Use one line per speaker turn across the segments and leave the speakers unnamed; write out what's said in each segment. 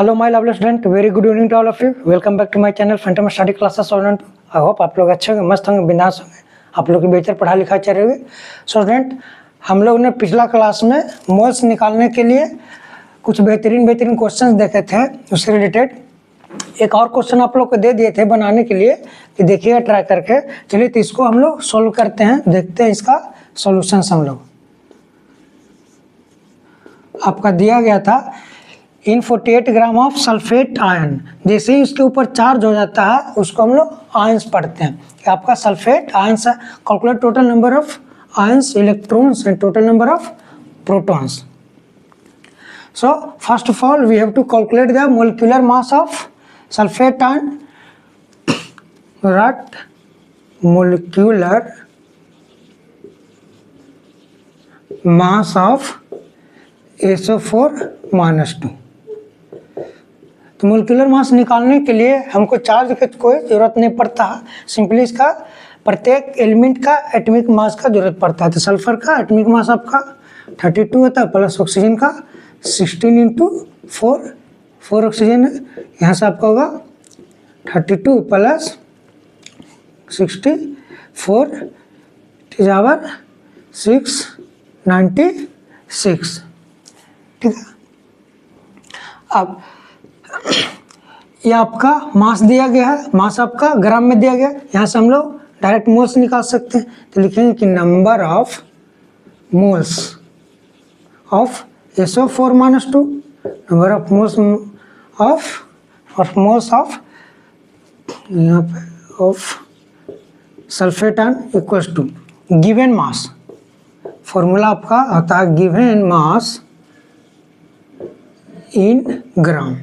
Hello my lovely student, very good evening to all of you. Welcome back to my channel Phantom study classes student. I hope आप लोग अच्छे होंगे, मस्त होंगे, बिंदास होंगे, आप लोग की बेहतर पढ़ाई लिखाई चल रही होगी। स्टूडेंट, हम लोग ने पिछला क्लास में मोल्स निकालने के लिए कुछ बेहतरीन क्वेश्चंस देखे थे। उससे रिलेटेड एक और क्वेश्चन आप लोग को दे दिए थे बनाने के लिए कि देखिएगा ट्राई करके। चलिए तो इसको हम लोग सोल्व करते हैं, देखते हैं इसका सॉल्यूशन। हम लोग आपका दिया गया था इन 48 ग्राम ऑफ सल्फेट आयन, जैसे ही उसके ऊपर चार्ज हो जाता है उसको हम लोग आयंस पढ़ते हैं कि आपका सल्फेट आयंस है। Calculate total number of ions, electrons and total number of protons. So first of all we have to calculate the molecular mass of sulphate ion. Right, molecular mass of SO4-2। तो molecular mass निकालने के लिए हमको charge की कोई ज़रूरत नहीं पड़ता है, सिंपली इसका प्रत्येक एलिमेंट का एटॉमिक मास का जरूरत पड़ता है। तो सल्फर का एटॉमिक मास आपका 32 होता है, प्लस ऑक्सीजन का 16 × 4 ऑक्सीजन है, यहाँ से आपका होगा 32 प्लस 64 = 696। ठीक है, अब ये आपका मास दिया गया है, मास आपका ग्राम में दिया गया है, यहाँ से हम लोग डायरेक्ट मोल्स निकाल सकते हैं। तो लिखेंगे कि number of moles of SO4-2, number of moles of यहाँ पे of sulphate ion equals to given mass. Formula आपका होता है गिवन मास इन ग्राम,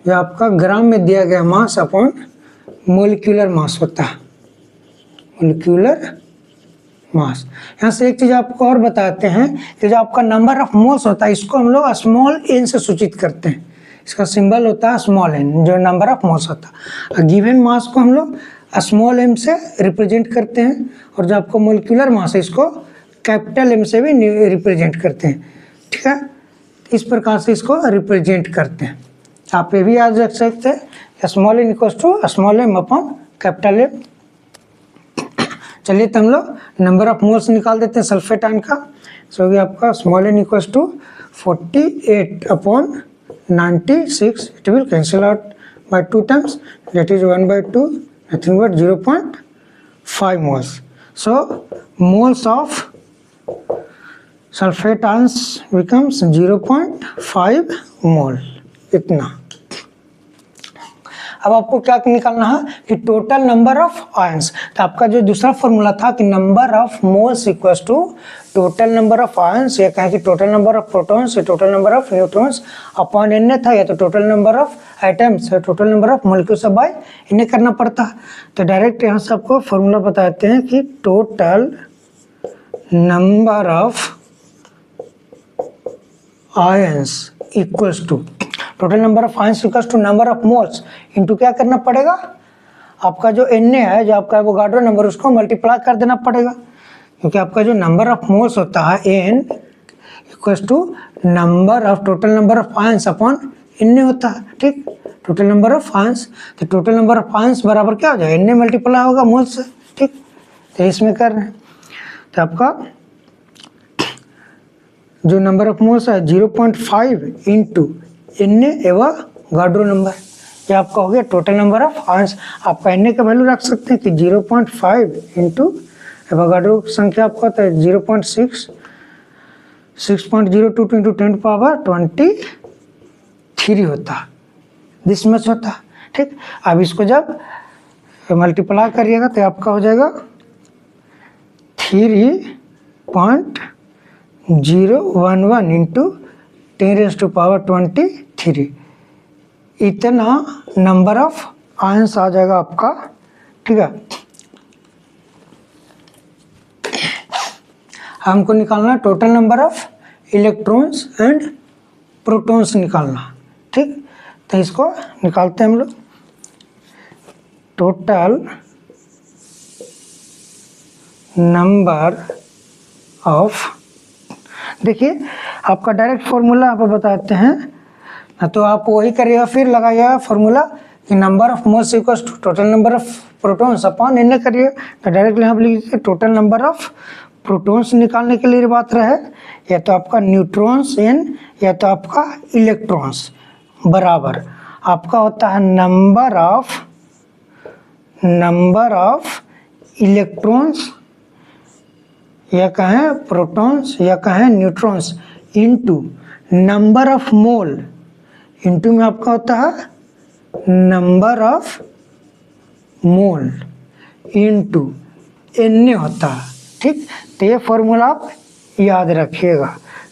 जो आपका ग्राम में दिया गया मास अपॉन मोलिकुलर मास होता है, मोलिकुलर मास। यहाँ से एक चीज़ आपको और बताते हैं कि जो आपका नंबर ऑफ मोल्स होता है इसको हम लोग स्मॉल n से सूचित करते हैं। इसका सिंबल होता है स्मॉल n, जो नंबर ऑफ मोल्स होता है। गिवन मास को हम लोग स्मॉल m से रिप्रेजेंट करते हैं, और जो आपको मोलिकुलर मास है इसको कैपिटल M से भी रिप्रेजेंट करते हैं। ठीक है, इस प्रकार से इसको रिप्रेजेंट करते हैं। आप ये भी याद रख सकते हैं small n equals to small m upon capital M। चलिए तो हम लोग नंबर ऑफ मोल्स निकाल देते हैं सल्फेट आयन का। सो ये आपका small n equals to 48/96। It will cancel out by 2 times, that is 1/2, nothing but 0.5 moles. So moles of sulphate ions becomes 0.5 mole, इतना। अब आपको क्या निकालना है कि टोटल नंबर ऑफ आयंस। तो आपका जो दूसरा फॉर्मूला था कि number of moles equals to total number of ions, या कहें कि टोटल नंबर ऑफ प्रोटॉन्स या total number of neutrons upon n था, या तो टोटल नंबर ऑफ एटम्स या total number of molecules by n करना पड़ता है। तो डायरेक्ट यहाँ से आपको फॉर्मूला बताते हैं कि total number of ions equals to total number of ions equals to number of moles into क्या करना पड़ेगा, आपका जो Na है, जो आपका एवोगाड्रो नंबर, उसको मल्टीप्लाई कर देना पड़ेगा, क्योंकि आपका जो नंबर ऑफ मोल्स होता है N equals to number of total number of ions upon Na होता है। ठीक, टोटल नंबर ऑफ आयंस, तो टोटल नंबर ऑफ आयंस बराबर क्या हो जाएगा, Na मल्टीप्लाई होगा मोल्स से। ठीक, तो इसमें कर रहे हैं। तो आपका जो नंबर ऑफ मोल्स है 0.5 इंटू Na एवोगाड्रो नंबर, ये आपका हो गया टोटल नंबर ऑफ आयंस। आपका Na का वैल्यू रख सकते हैं कि 0.5 इंटू एवोगाड्रो संख्या आपका होता है 0.6, 6.022 इंटू 10⁻23 होता है, दिस मच होता है। ठीक, अब इसको जब मल्टीप्लाई करिएगा तो आपका हो जाएगा 3.011 इंटू 10⁻23, इतना नंबर ऑफ आयंस आ जाएगा आपका। ठीक है, हमको निकालना total number of electrons and protons निकालना। ठीक, तो इसको निकालते हैं हम लोग। टोटल नंबर ऑफ, देखिए आपका डायरेक्ट फॉर्मूला आप बताते हैं तो आप वही करिएगा, फिर लगाइएगा फॉर्मूला कि number of moles equals to total number of protons upon N करिए, तो डायरेक्टली यहाँ पे लिख दीजिए टोटल नंबर ऑफ प्रोटॉन्स निकालने के लिए बात रहे, या तो आपका न्यूट्रॉन्स एन या तो आपका इलेक्ट्रॉन्स, बराबर आपका होता है नंबर ऑफ इलेक्ट्रॉन्स या कहें प्रोटॉन्स या कहें neutrons into number of mole, into में आपका होता है number of mole into N होता है। ठीक, तो ये फॉर्मूला आप याद रखिएगा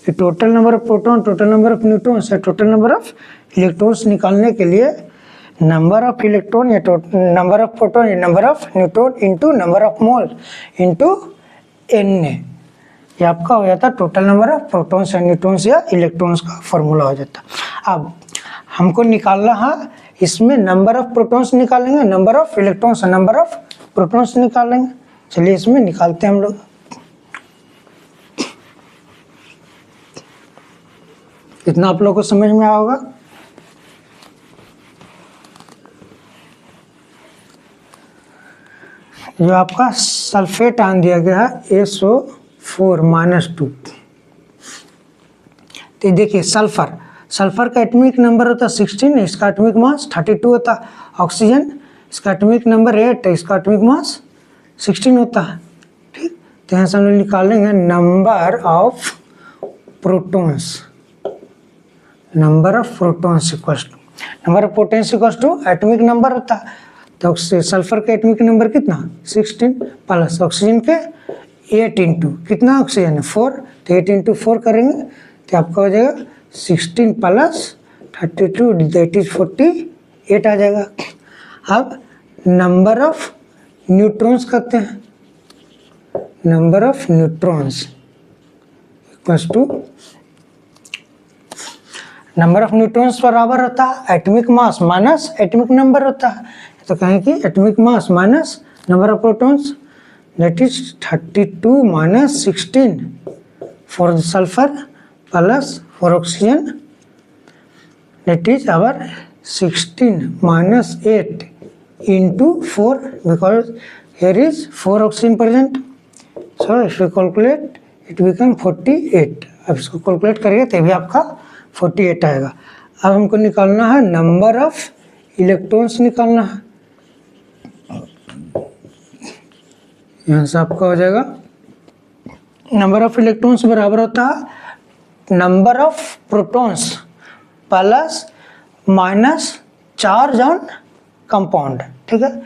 कि total number of proton, total number of neutrons या टोटल नंबर ऑफ इलेक्ट्रॉन्स निकालने के लिए नंबर ऑफ इलेक्ट्रॉन या नंबर ऑफ प्रोटॉन या number of neutron into number of mole into N, ये आपका हो जाता है टोटल नंबर ऑफ प्रोटॉन्स या न्यूट्रॉन्स या इलेक्ट्रॉन्स का फॉर्मूला हो जाता। अब हमको निकालना है, इसमें नंबर ऑफ प्रोटॉन्स निकालेंगे, number of electrons, number of protons निकालेंगे। चलिए इसमें निकालते हैं हम लोग। इतना आप लोगों को समझ में आया होगा। जो आपका सल्फेट आन दिया गया है SO4-2, तो देखिए सल्फर का एटॉमिक नंबर होता है 16, इसका एटॉमिक मास 32 होता है। ऑक्सीजन इसका एटॉमिक नंबर 8, इसका एटॉमिक मास 16 होता है। ठीक, तो यहाँ से हम लोग निकालेंगे number of protons, number of protons equals to number of protons equals to atomic number होता है। तो सल्फर का एटॉमिक नंबर कितना 16 प्लस ऑक्सीजन के 8 इंटू कितना ऑक्सीजन है 4, तो 8 इंटू 4 करेंगे तो आपका हो जाएगा 16 प्लस 32 दैट इज 48 आ जाएगा। अब नंबर ऑफ न्यूट्रॉन्स करते हैं, number of neutrons equals to number of neutrons बराबर होता है atomic mass minus atomic number होता है। तो कहें कि atomic mass minus number of protons that is 32 minus 16 for sulphur plus for oxygen that is our 16 minus 8 into 4 because here is 4 oxygen present, so if we calculate it become 48। अब इसको calculate करिए तभी आपका 48 आएगा। अब हमको निकालना है नंबर ऑफ इलेक्ट्रॉन्स निकालना है। यहाँ से आपका हो जाएगा नंबर ऑफ इलेक्ट्रॉन्स बराबर होता है number of protons plus minus charge on compound. ठीक है,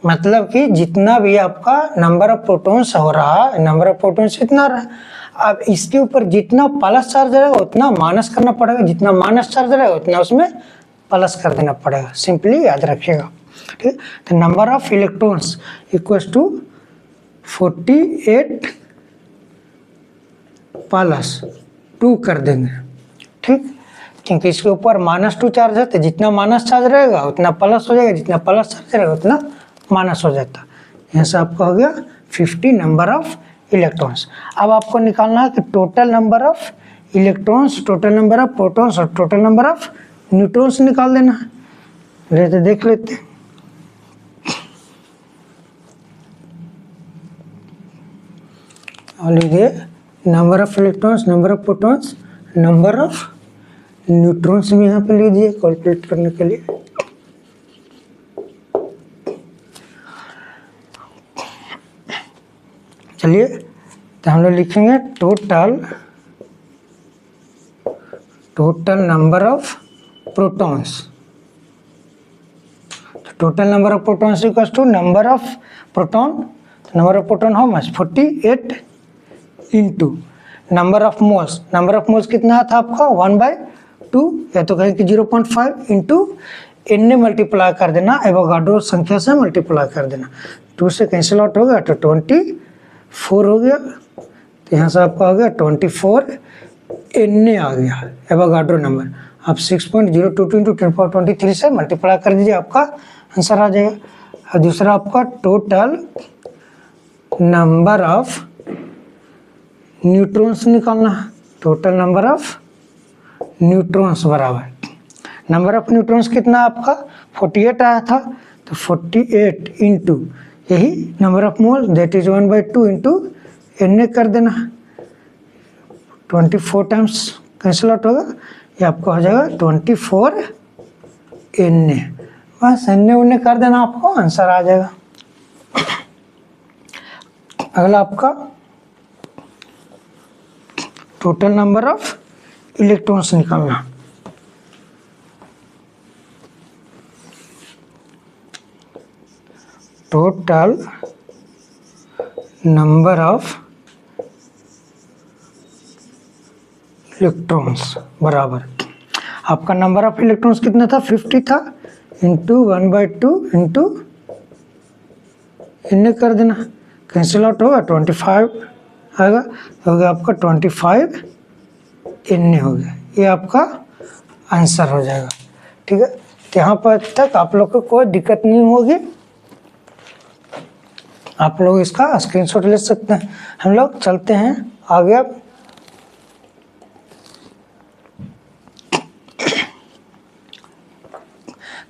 मतलब कि जितना भी आपका नंबर ऑफ प्रोटॉन्स हो रहा है, नंबर ऑफ प्रोटॉन्स इतना रहा, अब इसके ऊपर जितना प्लस चार्ज रहेगा उतना माइनस करना पड़ेगा, जितना माइनस चार्ज रहेगा उतना उसमें प्लस कर देना पड़ेगा। सिंपली याद रखिएगा। ठीक, तो number of electrons equals to 48 plus 2 कर देंगे। ठीक, क्योंकि इसके ऊपर -2 चार्ज है तो जितना माइनस चार्ज रहेगा उतना प्लस हो जाएगा, जितना प्लस चार्ज रहेगा उतना माइनस हो जाता। यहाँ से आपका हो गया 50 नंबर ऑफ इलेक्ट्रॉन्स। अब आपको निकालना है कि total number of electrons, total number of protons और टोटल नंबर ऑफ न्यूट्रॉन्स निकाल देना है। तो देख लेते हैं। और लीजिए number of electrons, number of protons, number of neutrons भी यहाँ पे लीजिए कैलकुलेट करने के लिए। चलिए तो हम लोग लिखेंगे total number of protons. Total number of protons equals to number of proton, number of proton how much 48 into number of moles. Number of moles कितना था आपका 1/2 या तो कहें कि 0.5 इंटू एन ने मल्टीप्लाई कर देना, एवोगाड्रो संख्या से मल्टीप्लाई कर देना। 2 से कैंसिल आउट हो गया तो 24 हो गया। तो यहाँ से आपका हो गया 24 एन आ गया एवोगाड्रो नंबर। आप 6.022 इंटू 10⁻23 से मल्टीप्लाई कर दीजिए, आपका आंसर आ जाएगा। और दूसरा आपका टोटल नंबर ऑफ न्यूट्रॉन्स निकालना है। टोटल नंबर ऑफ न्यूट्रॉन्स बराबर नंबर ऑफ न्यूट्रॉन्स कितना आपका 48 आया था, तो 48 इंटू यही number of mole that is 1/2 into Na कर देना। 24 टाइम्स कैंसिल आउट होगा, ये आपका हो जाएगा 24 Na। बस Na कर देना, आपको आंसर आ जाएगा। अगला आपका टोटल नंबर ऑफ इलेक्ट्रॉन्स निकालना। टोटल नंबर ऑफ इलेक्ट्रॉन्स बराबर आपका नंबर ऑफ इलेक्ट्रॉन्स कितना था 50 था, इंटू 1/2 इंटू Na कर देना, कैंसिल आउट होगा 25 आएगा, हो गया आपका 25 Na हो गया। ये आपका आंसर हो जाएगा। ठीक है, तो यहाँ पर तक आप लोग को कोई दिक्कत नहीं होगी, आप लोग इसका स्क्रीनशॉट ले सकते हैं। हम लोग चलते हैं आगे। अब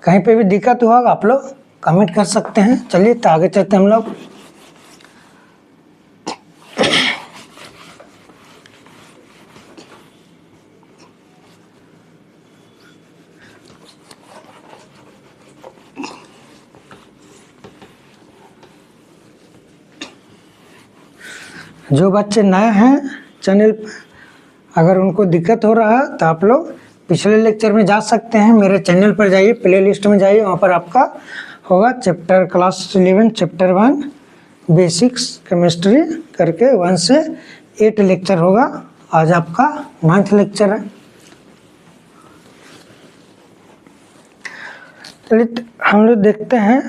कहीं पे भी दिक्कत हुआ आप लोग कमेंट कर सकते हैं। चलिए तो आगे चलते हैं हम लोग। जो बच्चे नए हैं चैनल पर, अगर उनको दिक्कत हो रहा है तो आप लोग पिछले लेक्चर में जा सकते हैं। मेरे चैनल पर जाइए, प्लेलिस्ट में जाइए, वहाँ पर आपका होगा chapter class 11 chapter 1 basics chemistry करके 1 से 8 लेक्चर होगा। आज आपका 9th लेक्चर है। चलिए हम लोग देखते हैं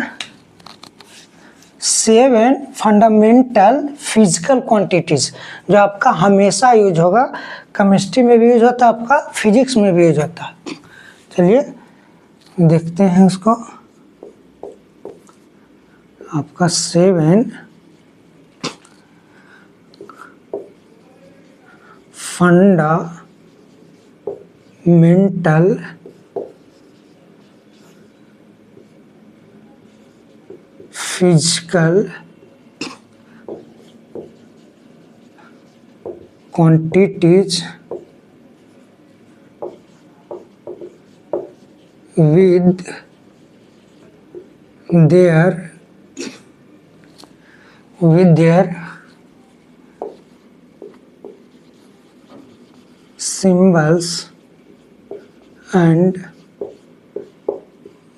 7 फंडामेंटल फिजिकल क्वांटिटीज, जो आपका हमेशा यूज होगा, केमिस्ट्री में भी यूज होता है, आपका फिजिक्स में भी यूज होता है। चलिए देखते हैं उसको। आपका 7 fundamental physical quantities with their symbols and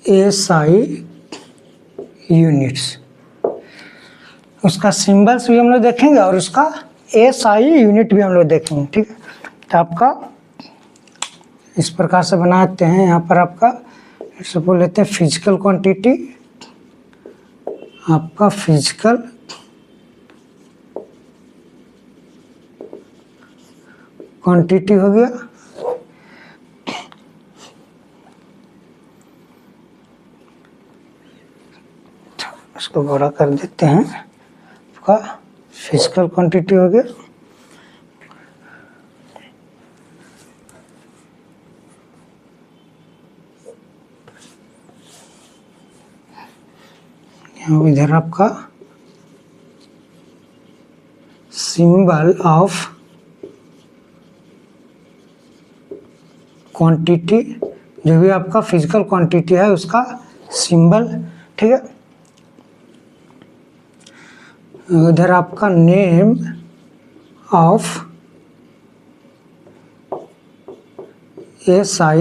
SI units. उसका सिंबल्स भी हम लोग देखेंगे और उसका SI यूनिट भी हम लोग देखेंगे। ठीक है, तो आपका इस प्रकार से बनाते हैं। यहाँ पर आपका सपोज लेते हैं फिजिकल क्वांटिटी, आपका फिजिकल क्वांटिटी हो गया। इसको बड़ा कर देते हैं, आपका फिजिकल क्वांटिटी हो गया। यहाँ इधर आपका सिंबल ऑफ क्वांटिटी, जो भी आपका फिजिकल क्वांटिटी है उसका सिंबल। ठीक है, उधर आपका नेम ऑफ SI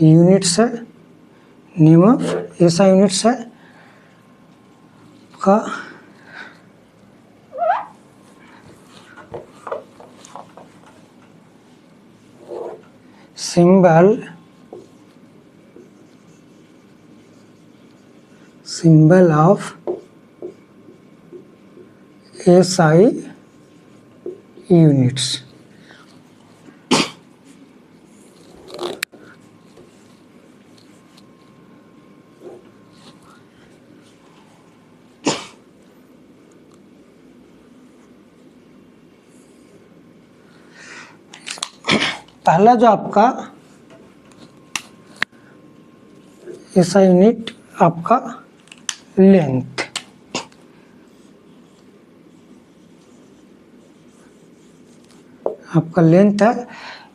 यूनिट्स है, नेम ऑफ SI यूनिट्स है का सिंबल ऑफ SI यूनिट्स। पहला जो आपका ऐसा यूनिट आपका लेंथ। आपका लेंथ है,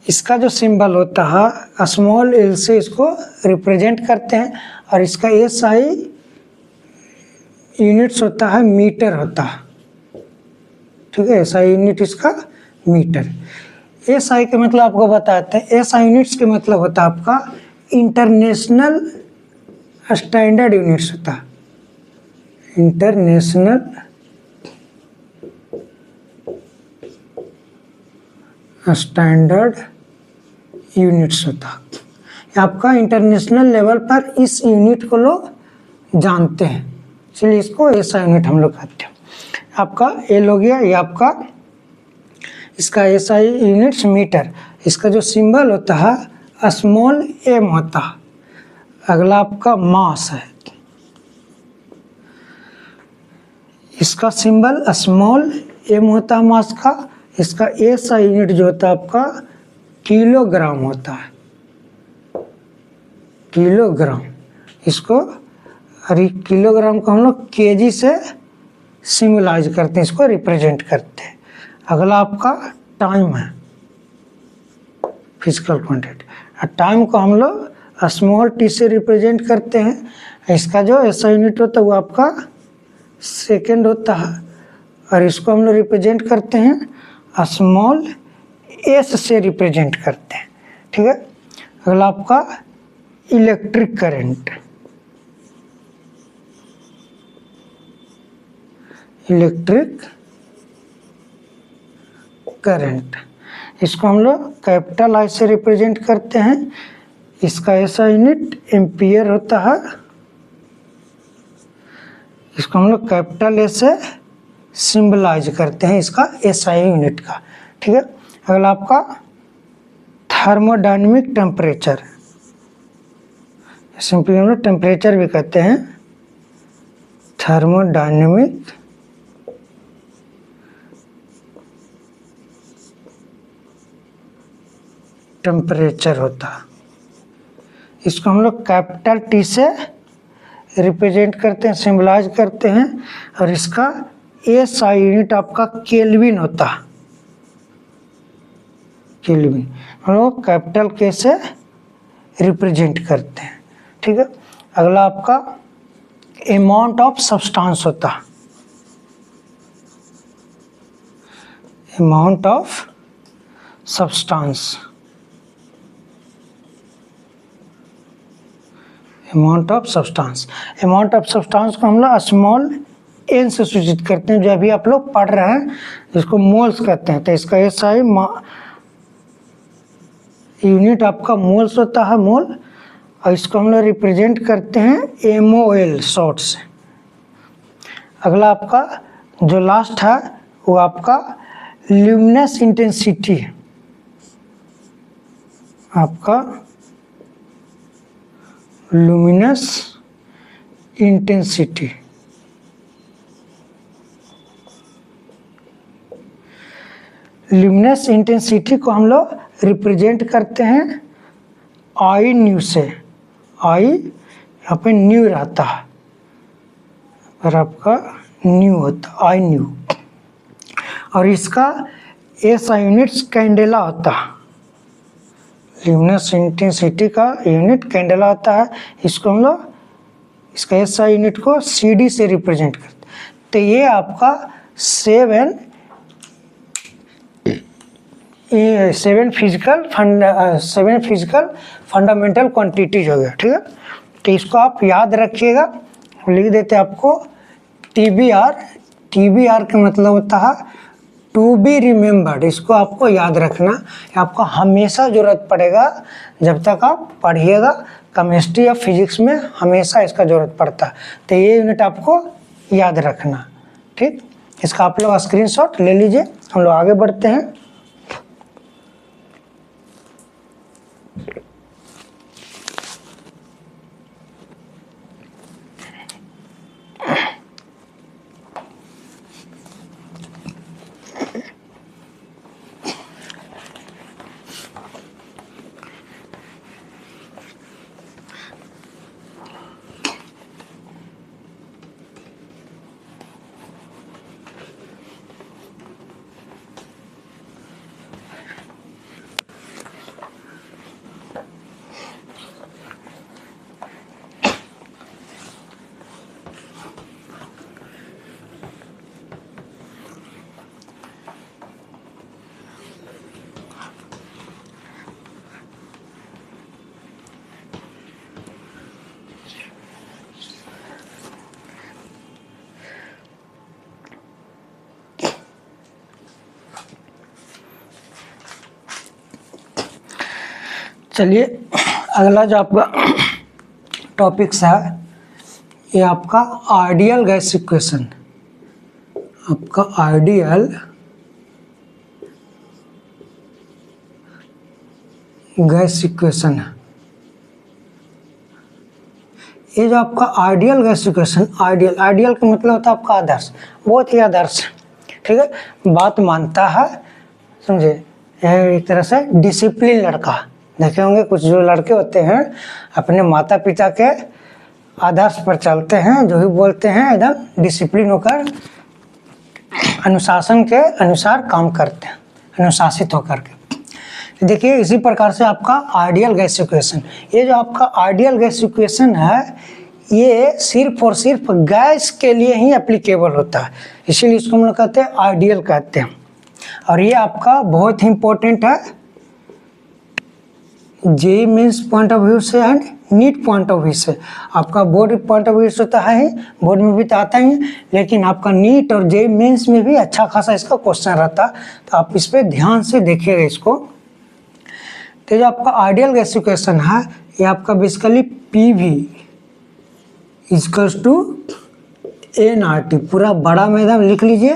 इसका जो सिंबल होता है स्मॉल एल से इसको रिप्रेजेंट करते हैं, और इसका एसआई यूनिट्स होता है मीटर होता है, ठीक है। एसआई यूनिट इसका मीटर। एसआई के मतलब आपको बताते हैं, एसआई यूनिट्स के मतलब होता है आपका इंटरनेशनल स्टैंडर्ड यूनिट्स होता है, इंटरनेशनल स्टैंडर्ड यूनिट्स होता है। आपका इंटरनेशनल लेवल पर इस यूनिट को लोग जानते हैं, इसलिए इसको एसआई यूनिट हम लोग कहते हैं। आपका एल हो गया, ये आपका इसका एसआई यूनिट्स मीटर। इसका जो सिंबल होता है स्मॉल एम होता है। अगला आपका मास है, इसका सिंबल स्मॉल एम होता है मास का। इसका एसआई यूनिट जो होता है आपका किलोग्राम होता है, किलोग्राम। इसको किलोग्राम को हम लोग केजी से सिम्बलाइज करते हैं, इसको रिप्रेजेंट करते हैं। अगला आपका टाइम है, फिजिकल क्वांटिटी। टाइम को हम लोग स्मॉल टी से रिप्रेजेंट करते हैं। इसका जो ऐसा यूनिट होता है वो आपका सेकेंड होता है, और इसको हम लोग रिप्रेजेंट करते हैं स्मॉल एस से रिप्रेजेंट करते हैं, ठीक है। अगला आपका इलेक्ट्रिक करंट, इलेक्ट्रिक करंट, इसको हम लोग कैपिटल आई से रिप्रेजेंट करते हैं। इसका ऐसा यूनिट एम्पियर होता है, इसको हम लोग कैपिटल ए से सिंबलाइज करते हैं, इसका एसआई यूनिट का, ठीक है। अगला आपका थर्मोडायनेमिक टेम्परेचर, सिंपली हम लोग टेम्परेचर भी कहते हैं, थर्मोडायनेमिक टेम्परेचर होता है। इसको हम लोग कैपिटल टी से रिप्रेजेंट करते हैं, सिंबलाइज करते हैं, और इसका एसआई यूनिट आपका केल्विन होता है, केल्विन। हम लोग कैपिटल के से रिप्रेजेंट करते हैं, ठीक है। अगला आपका अमाउंट ऑफ सब्सटेंस होता है, amount of substance, amount of substance. Amount of substance को हम लोग स्मॉल एन से सूचित करते हैं, जो अभी आप लोग पढ़ रहे हैं, जिसको मोल्स कहते हैं। तो इसका एसआई यूनिट आपका मोल्स होता है, मोल, और इसको हम लोग रिप्रेजेंट करते हैं एमओएल शॉर्ट से। अगला आपका जो लास्ट है वो आपका ल्यूमिनस इंटेंसिटी है, आपका लुमिनस इंटेंसिटी। ल्यूमिनस इंटेंसिटी को हम लोग रिप्रेजेंट करते हैं आई न्यू से। आई यहाँ पे न्यू रहता है, और आपका न्यू होता है आई न्यू, और इसका एसआई यूनिट्स कैंडेला होता है। ल्यूमिनस इंटेंसिटी का यूनिट कैंडेला होता है। इसको हम लोग इसका एसआई यूनिट को सीडी से रिप्रेजेंट करते हैं। तो ये आपका सेवन फिजिकल फंडामेंटल क्वांटिटीज हो गया, ठीक है। तो इसको आप याद रखिएगा, लिख देते हैं आपको टीबीआर। टीबीआर का मतलब होता है टू बी रिमेम्बर्ड। इसको आपको याद रखना, आपको हमेशा ज़रूरत पड़ेगा जब तक आप पढ़िएगा। केमिस्ट्री या फिजिक्स में हमेशा इसका ज़रूरत पड़ता है, तो ये यूनिट आपको याद रखना, ठीक। इसका आप लोग स्क्रीनशॉट ले लीजिए। हम लोग आगे बढ़ते हैं। चलिए अगला जो आपका टॉपिक्स है ये आपका आइडियल गैस इक्वेशन, आपका आइडियल गैस इक्वेशन है। ये जो आपका आइडियल गैस इक्वेशन, आइडियल का मतलब होता है आपका आदर्श, बहुत ही आदर्श, ठीक है, बात मानता है, समझे, एक तरह से डिसिप्लिन लड़का। देखे होंगे कुछ जो लड़के होते हैं अपने माता पिता के आदर्श पर चलते हैं, जो भी बोलते हैं एकदम डिसिप्लिन होकर अनुशासन के अनुसार काम करते हैं, अनुशासित होकर के। देखिए इसी प्रकार से आपका आइडियल गैस इक्वेशन, ये जो आपका आइडियल गैस इक्वेशन है ये सिर्फ और सिर्फ गैस के लिए ही एप्लीकेबल होता है, इसीलिए इसको हम लोग कहते हैं आइडियल कहते हैं। और ये आपका बहुत ही इम्पोर्टेंट है JEE mains point of view से and NEET point of view से। आपका बोर्ड पॉइंट ऑफ व्यू से तो है ही, बोर्ड में भी तो आता ही है, लेकिन आपका नीट और जेईई मेंस में भी अच्छा खासा इसका क्वेश्चन रहता है, तो आप इस पर ध्यान से देखिएगा इसको। तो जो आपका आइडियल गैस इक्वेशन है ये आपका basically PV equals to nRT, पूरा बड़ा में एकदम लिख लीजिए,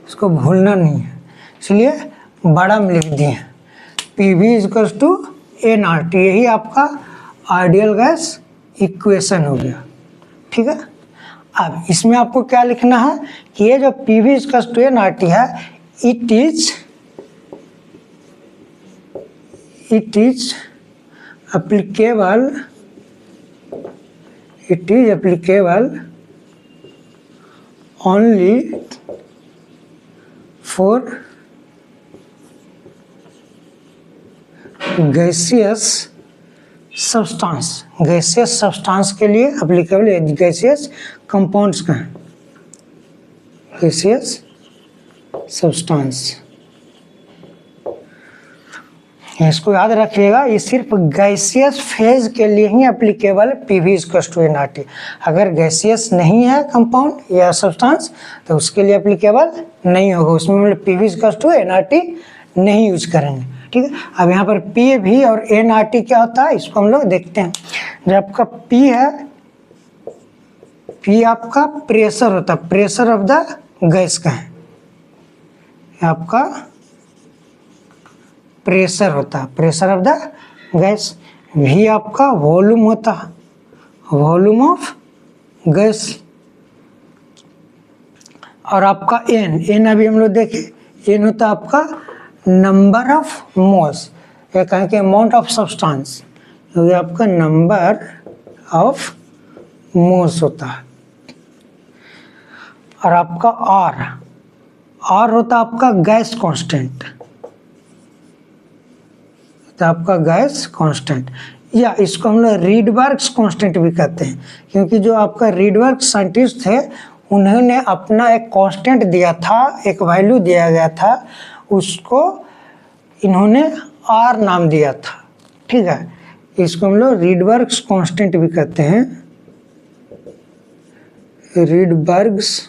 इसको भूलना नहीं है, इसलिए बड़ा में लिख दिए PV इक्वल्स टू nRT, यही आपका आइडियल गैस इक्वेशन हो गया, ठीक है। अब इसमें आपको क्या लिखना है कि ये जो PV इक्वल्स टू nRT है it is applicable only for gaseous substance, gaseous substance के लिए एप्लीकेबल है, गैसियस कंपाउंड्स का है, गैसियस सब्सटेंस, इसको याद रखिएगा, ये सिर्फ गैसियस फेज के लिए ही एप्लीकेबल है PV इक्वल्स टू nRT। अगर गैसियस नहीं है कंपाउंड या सब्सटेंस तो उसके लिए एप्लीकेबल नहीं होगा, उसमें मतलब PV इक्वल्स टू nRT नहीं यूज करेंगे, ठीक है। अब यहाँ पर PV और nRT क्या होता है इसको हम लोग देखते हैं। जो आपका P है, P आपका प्रेशर होता है, प्रेशर ऑफ द गैस का है, आपका प्रेशर होता है, pressure of the gas. V आपका वॉल्यूम होता है, वॉल्यूम ऑफ गैस। और आपका N अभी हम लोग देखें, N होता है आपका नंबर ऑफ मोल्स, या कहें कि अमाउंट ऑफ सब्सटेंस, तो ये आपका नंबर ऑफ मोल्स होता है। और आपका R होता है आपका गैस कांस्टेंट, तो आपका गैस कांस्टेंट, या इसको हम लोग रीडबर्ग्स कांस्टेंट भी कहते हैं, क्योंकि जो आपका रीडबर्ग साइंटिस्ट थे उन्होंने अपना एक कांस्टेंट दिया था, एक वैल्यू दिया गया था, उसको इन्होंने R नाम दिया था, ठीक है। इसको हम लोग रीडबर्ग्स कांस्टेंट भी कहते हैं, रीडबर्ग्स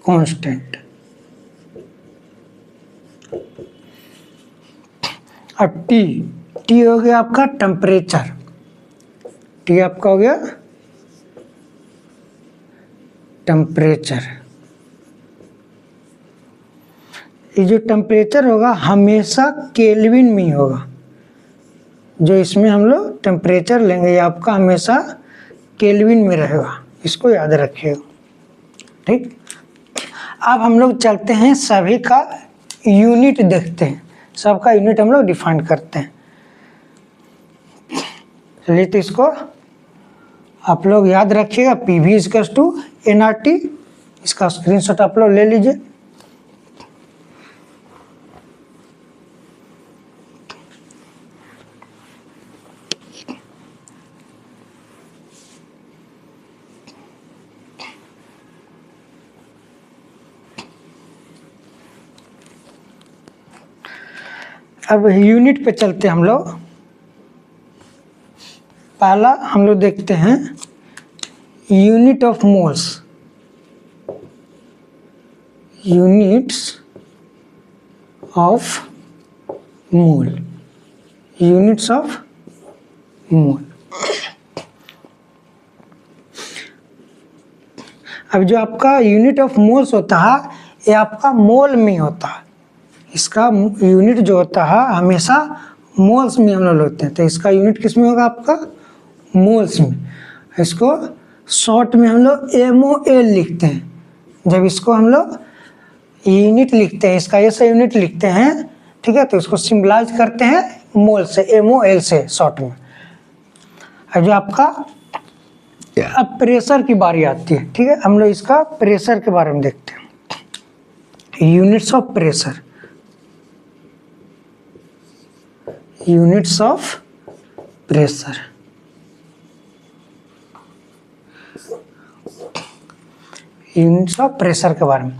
कांस्टेंट। अब T हो गया आपका टेम्परेचर, T आपका हो गया टेम्परेचर। ये जो टेम्परेचर होगा हमेशा केल्विन में ही होगा, जो इसमें हम लोग टेम्परेचर लेंगे ये आपका हमेशा केल्विन में रहेगा, इसको याद रखिएगा, ठीक। अब हम लोग चलते हैं सभी का यूनिट देखते हैं, सबका यूनिट हम लोग डिफाइन करते हैं। चलिए तो इसको आप लोग याद रखिएगा, PV इक्वल्स टू nRT, इसका स्क्रीनशॉट आप लोग ले लीजिए। अब यूनिट पे चलते हैं हम लोग। पहला हम लोग देखते हैं unit of moles, units of mole, units of mole. अब जो आपका यूनिट ऑफ मोल्स होता है ये आपका मोल में होता है, इसका यूनिट जो होता है हमेशा मोल्स में हम लोग लेते हैं, तो इसका यूनिट किस में होगा आपका मोल्स में। इसको शॉर्ट में हम लोग MOL लिखते हैं, जब इसको हम लोग यूनिट लिखते हैं, इसका ऐसा यूनिट लिखते हैं, ठीक है, तो इसको सिंबलाइज करते हैं मोल से, MOL से शॉर्ट में। अब जो आपका अब प्रेशर की बारी आती है, ठीक है, हम लोग इसका प्रेशर के बारे में देखते हैं। Units of pressure, units of pressure, units of pressure के बारे में।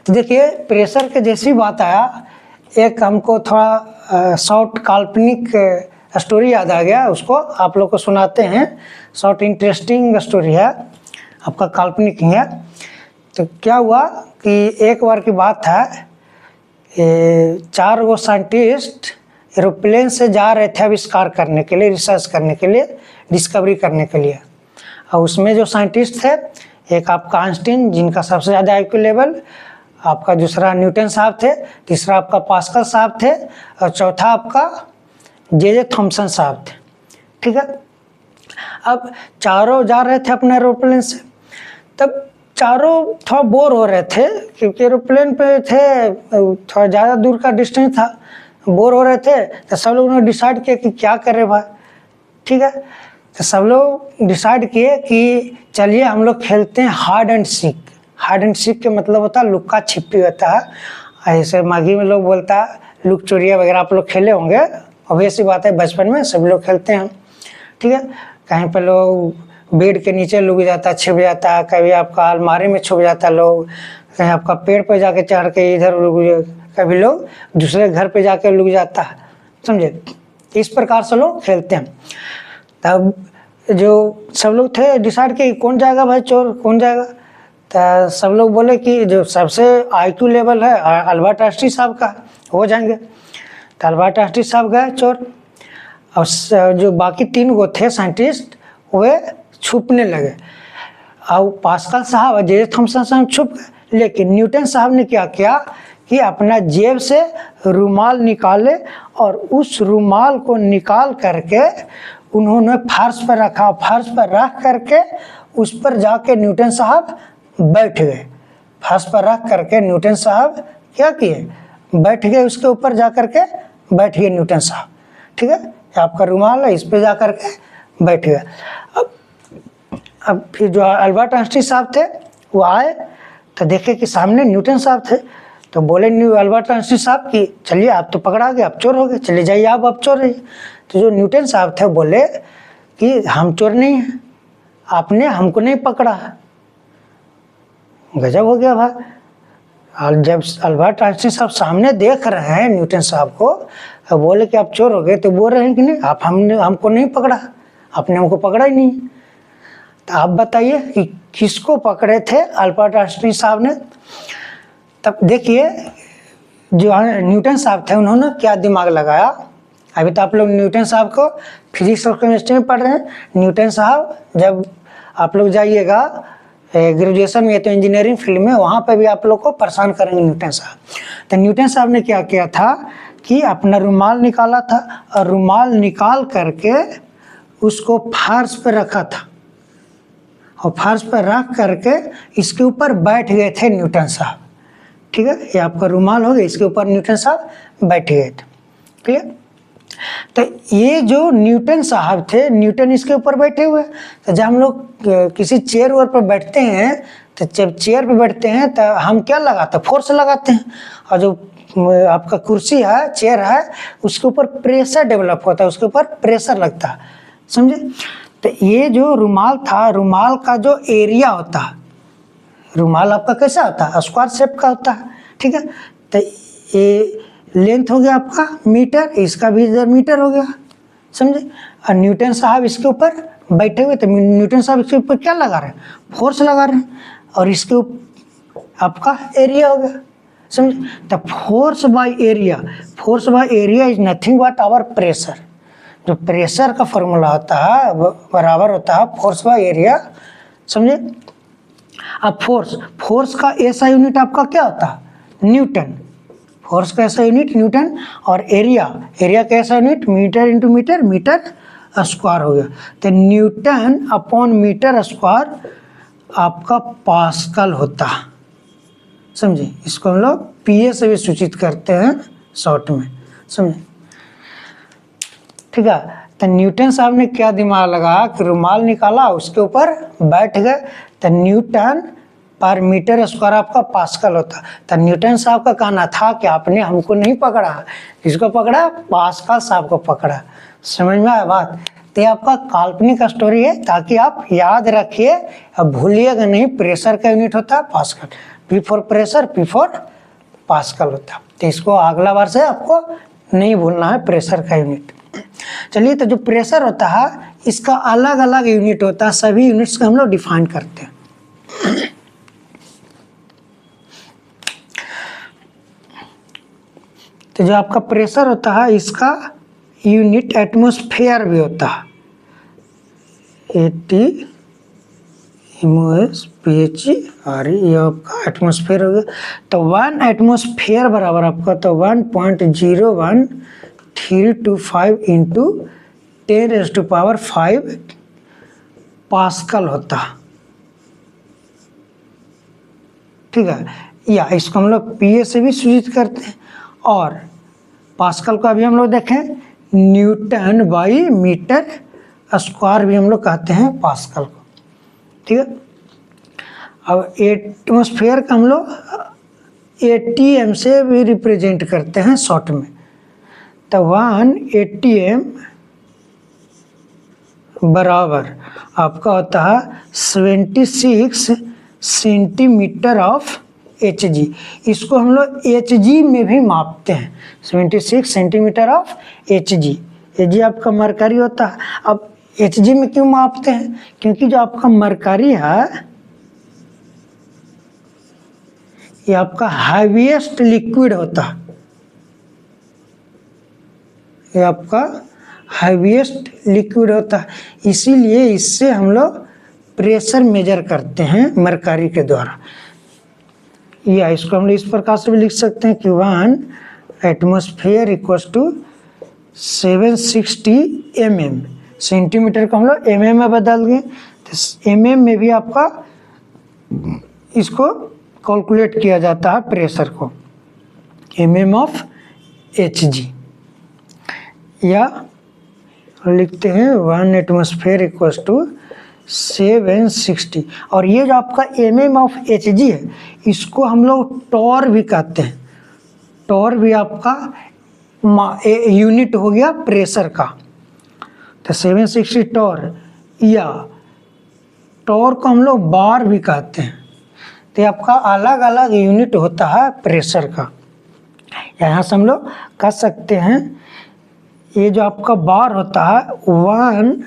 तो देखिए प्रेशर के जैसी बात आया, एक हमको थोड़ा शॉर्ट काल्पनिक स्टोरी याद आ गया, उसको आप लोग को सुनाते हैं। शॉर्ट इंटरेस्टिंग स्टोरी है, आपका काल्पनिक ही है। तो क्या हुआ कि एक बार की बात है, 4 गो साइंटिस्ट एरोप्लेन से जा रहे थे आविष्कार करने के लिए, रिसर्च करने के लिए, डिस्कवरी करने के लिए। और उसमें जो साइंटिस्ट थे, एक आपका आइंस्टीन जिनका सबसे ज़्यादा IQ लेवल, आपका दूसरा न्यूटन साहब थे, तीसरा आपका पास्कल साहब थे, और चौथा आपका J.J. थॉमसन साहब थे, ठीक है। अब चारों जा रहे थे अपने एरोप्लेन से, तब चारों थोड़ा बोर हो रहे थे क्योंकि एरोप्लेन पे थे, थोड़ा ज़्यादा दूर का डिस्टेंस था, बोर हो रहे थे। तो सब लोगों ने डिसाइड किया कि क्या करें भाई, ठीक है। तो सब लोग डिसाइड किए कि चलिए हम लोग खेलते हैं hide and seek. Hide and seek के मतलब होता है लुक्का छिपी होता है, ऐसे माघी में लोग बोलता है लुक चोरिया वगैरह, आप लोग खेले होंगे, ऑब्वियस सी बात है, बचपन में सब लोग खेलते हैं, ठीक है। कहीं पर लोग बेड के नीचे लुक जाता, छिप जाता है, कभी आपका अलमारी में छुप जाता लोग, कहीं आपका पेड़ पर जाके चढ़ के इधर लुक, कभी लोग दूसरे घर पे जाके लुक जाता है, समझे। इस प्रकार से लोग खेलते हैं। तब जो सब लोग थे डिसाइड किए कौन जाएगा भाई चोर, कौन जाएगा। तो सब लोग बोले कि जो सबसे IQ लेवल है अल्बर्ट आइंस्टीन साहब का, हो जाएंगे। तो अल्बर्ट आइंस्टीन साहब गए चोर, और जो बाकी 3 गो थे साइंटिस्ट वे छुपने लगे। और पास्कल साहब और J.J. थॉमसन साहब छुप गए, लेकिन न्यूटन साहब ने क्या किया कि अपना जेब से रुमाल निकाले, और उस रुमाल को निकाल करके उन्होंने फर्श पर रखा, फर्श पर रख करके उस पर जाके न्यूटन साहब बैठ गए। फर्श पर रख करके न्यूटन साहब क्या किए, बैठ गए, उसके ऊपर जा करके बैठ गए न्यूटन साहब, ठीक है। आपका रुमाल है, इस पे जा करके बैठ गए। अब फिर जो अल्बर्ट आइंस्टीन साहब थे वो आए, तो देखे कि सामने न्यूटन साहब थे, तो बोले अल्बर्ट आइंस्टीन साहब कि चलिए आप तो पकड़ा गए, आप चोर हो गए, चले जाइए आप, अब चोर रहिए। तो जो न्यूटन साहब थे बोले कि हम चोर नहीं हैं, आपने हमको नहीं पकड़ा। गजब हो गया भाई। और जब अल्बर्ट आइंस्टीन साहब सामने देख रहे हैं न्यूटन साहब को, बोले कि आप चोर हो गए, तो बोल रहे हैं कि नहीं आप हमको नहीं पकड़ा, आपने हमको पकड़ा ही नहीं। तो आप बताइए कि किसको पकड़े थे अल्बर्ट आइंस्टीन साहब ने। तब देखिए जो न्यूटन साहब थे उन्होंने क्या दिमाग लगाया। अभी तो आप लोग न्यूटन साहब को फिजिक्स और केमिस्ट्री में पढ़ रहे हैं। न्यूटन साहब जब आप लोग जाइएगा ग्रेजुएशन में, तो इंजीनियरिंग फील्ड में, वहाँ पे भी आप लोग को परेशान करेंगे न्यूटन साहब। तो न्यूटन साहब ने क्या किया था कि अपना रुमाल निकाला था, और रुमाल निकाल करके उसको फर्श पर रखा था, और फर्श पर रख करके इसके ऊपर बैठ गए थे न्यूटन साहब, ठीक है। ये आपका रुमाल हो गया, इसके ऊपर न्यूटन साहब बैठ गए थे, क्लियर। तो ये जो न्यूटन साहब थे, न्यूटन इसके ऊपर बैठे हुए। तो जब हम लोग किसी चेयर पर बैठते हैं, तो जब चेयर पे बैठते हैं तो हम क्या लगाते हैं, फोर्स लगाते हैं। और जो आपका कुर्सी है, चेयर है, उसके ऊपर प्रेशर डेवलप होता है, उसके ऊपर प्रेशर लगता है, समझे। तो ये जो रुमाल था, रुमाल का जो एरिया होता है, रुमाल आपका कैसा होता है, स्क्वायर शेप का होता है, ठीक है। तो ये लेंथ हो गया आपका मीटर, इसका भी इधर मीटर हो गया, समझे। और न्यूटन साहब इसके ऊपर बैठे हुए, तो न्यूटन साहब इसके ऊपर क्या लगा रहे हैं, फोर्स लगा रहे हैं, और इसके ऊपर आपका एरिया हो गया, समझे। The force by area is nothing but our pressure. जो प्रेशर का फॉर्मूला होता है बराबर होता है फोर्स बाय एरिया, समझे। अब फोर्स का ऐसा यूनिट आपका क्या होता है, न्यूटन। फोर्स का ऐसा यूनिट न्यूटन, और एरिया का ऐसा unit metre into metre, metre square हो गया। तो न्यूटन अपॉन मीटर स्क्वायर आपका पास्कल होता है, समझे। इसको हम लोग पीए से भी सूचित करते हैं शॉर्ट में, समझे, ठीक है। तो न्यूटन साहब ने क्या दिमाग लगाया कि रुमाल निकाला, उसके ऊपर बैठ गए, तो न्यूटन पर मीटर स्क्वायर आपका पास्कल होता। तो न्यूटन साहब का कहना था कि आपने हमको नहीं पकड़ा, किसको पकड़ा, पास्कल साहब को पकड़ा। समझ में आया बात। तो ये आपका काल्पनिक स्टोरी है, ताकि आप याद रखिए, अब भूलिएगा नहीं। प्रेशर का यूनिट होता है pascal, P for pressure, P for pascal होता है। तो इसको अगला बार से आपको नहीं भूलना है, प्रेशर का यूनिट। चलिए, तो जो प्रेशर होता है इसका अलग अलग यूनिट होता है, सभी यूनिट्स को हम लोग डिफाइन करते हैं। तो जो आपका प्रेशर होता है इसका यूनिट एटमॉस्फेयर भी होता है, 80 MOS/PHE ये आपका एटमॉस्फेयर हो गया। तो 1 एटमॉस्फेयर बराबर आपका तो 1.01325 इंटू 10⁵ पास्कल होता, ठीक है। या इसको हम लोग पीए से भी सूचित करते हैं, और पास्कल को अभी हम लोग देखें न्यूटन बाई मीटर स्क्वायर भी हम लोग कहते हैं पास्कल को, ठीक है। अब एटमॉस्फेयर का हम लोग ATM से भी रिप्रेजेंट करते हैं शॉर्ट में। तो 1 ATM बराबर आपका होता है 76 सेंटीमीटर ऑफ Hg। इसको हम लोग Hg में भी मापते हैं, 76 सेंटीमीटर ऑफ Hg। Hg आपका मरकरी होता है। अब Hg में क्यों मापते हैं, क्योंकि जो आपका मरकरी है ये आपका हैवीएस्ट लिक्विड होता है, ये आपका हैवीएस्ट लिक्विड होता है, इसीलिए इससे हम लोग प्रेशर मेजर करते हैं मरकरी के द्वारा। या इसको हम लोग इस प्रकार से भी लिख सकते हैं कि 1 atmosphere equals to 760 mm। Centimetre को हम लोग mm में बदल गए, तो mm में भी आपका इसको कैलकुलेट किया जाता है प्रेशर को, mm ऑफ Hg। या लिखते हैं 1 एटमॉस्फेयर इक्वल्स टू 760। और ये जो आपका mm ऑफ Hg है इसको हम लोग टॉर भी कहते हैं। टॉर भी आपका यूनिट हो गया प्रेशर का, तो 760 टॉर, या टॉर को हम लोग बार भी कहते हैं। तो आपका अलग अलग यूनिट होता है प्रेशर का। यहाँ से हम लोग कह सकते हैं ये जो आपका बार होता है 1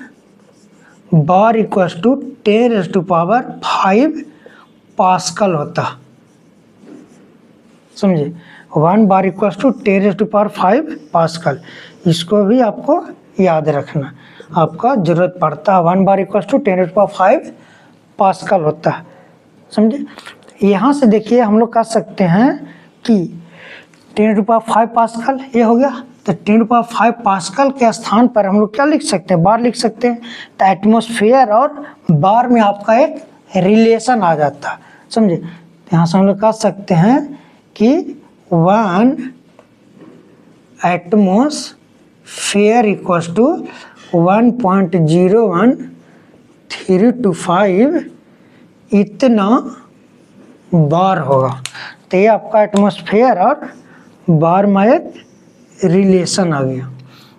बार इक्वल्स टू 10⁵ पास्कल होता, समझे। 1 बार इक्वल्स टू 10⁵ पास्कल। इसको भी आपको याद रखना, आपका जरूरत पड़ता है। 1 बार इक्वल्स टू 10⁵ पास्कल होता है, समझे। यहाँ से देखिए हम लोग कह सकते हैं कि 10⁵ पास्कल ये हो गया, तो 10⁵ पास्कल के स्थान पर हम लोग क्या लिख सकते हैं, बार लिख सकते हैं। तो एटमॉस्फेयर और बार में आपका एक रिलेशन आ जाता है, समझे। यहाँ से हम लोग कह सकते हैं कि 1 एटमॉस्फेयर इक्वल्स टू 1.01325 इतना बार होगा। तो ये आपका एटमॉस्फेयर और बार में एक रिलेशन आ गया।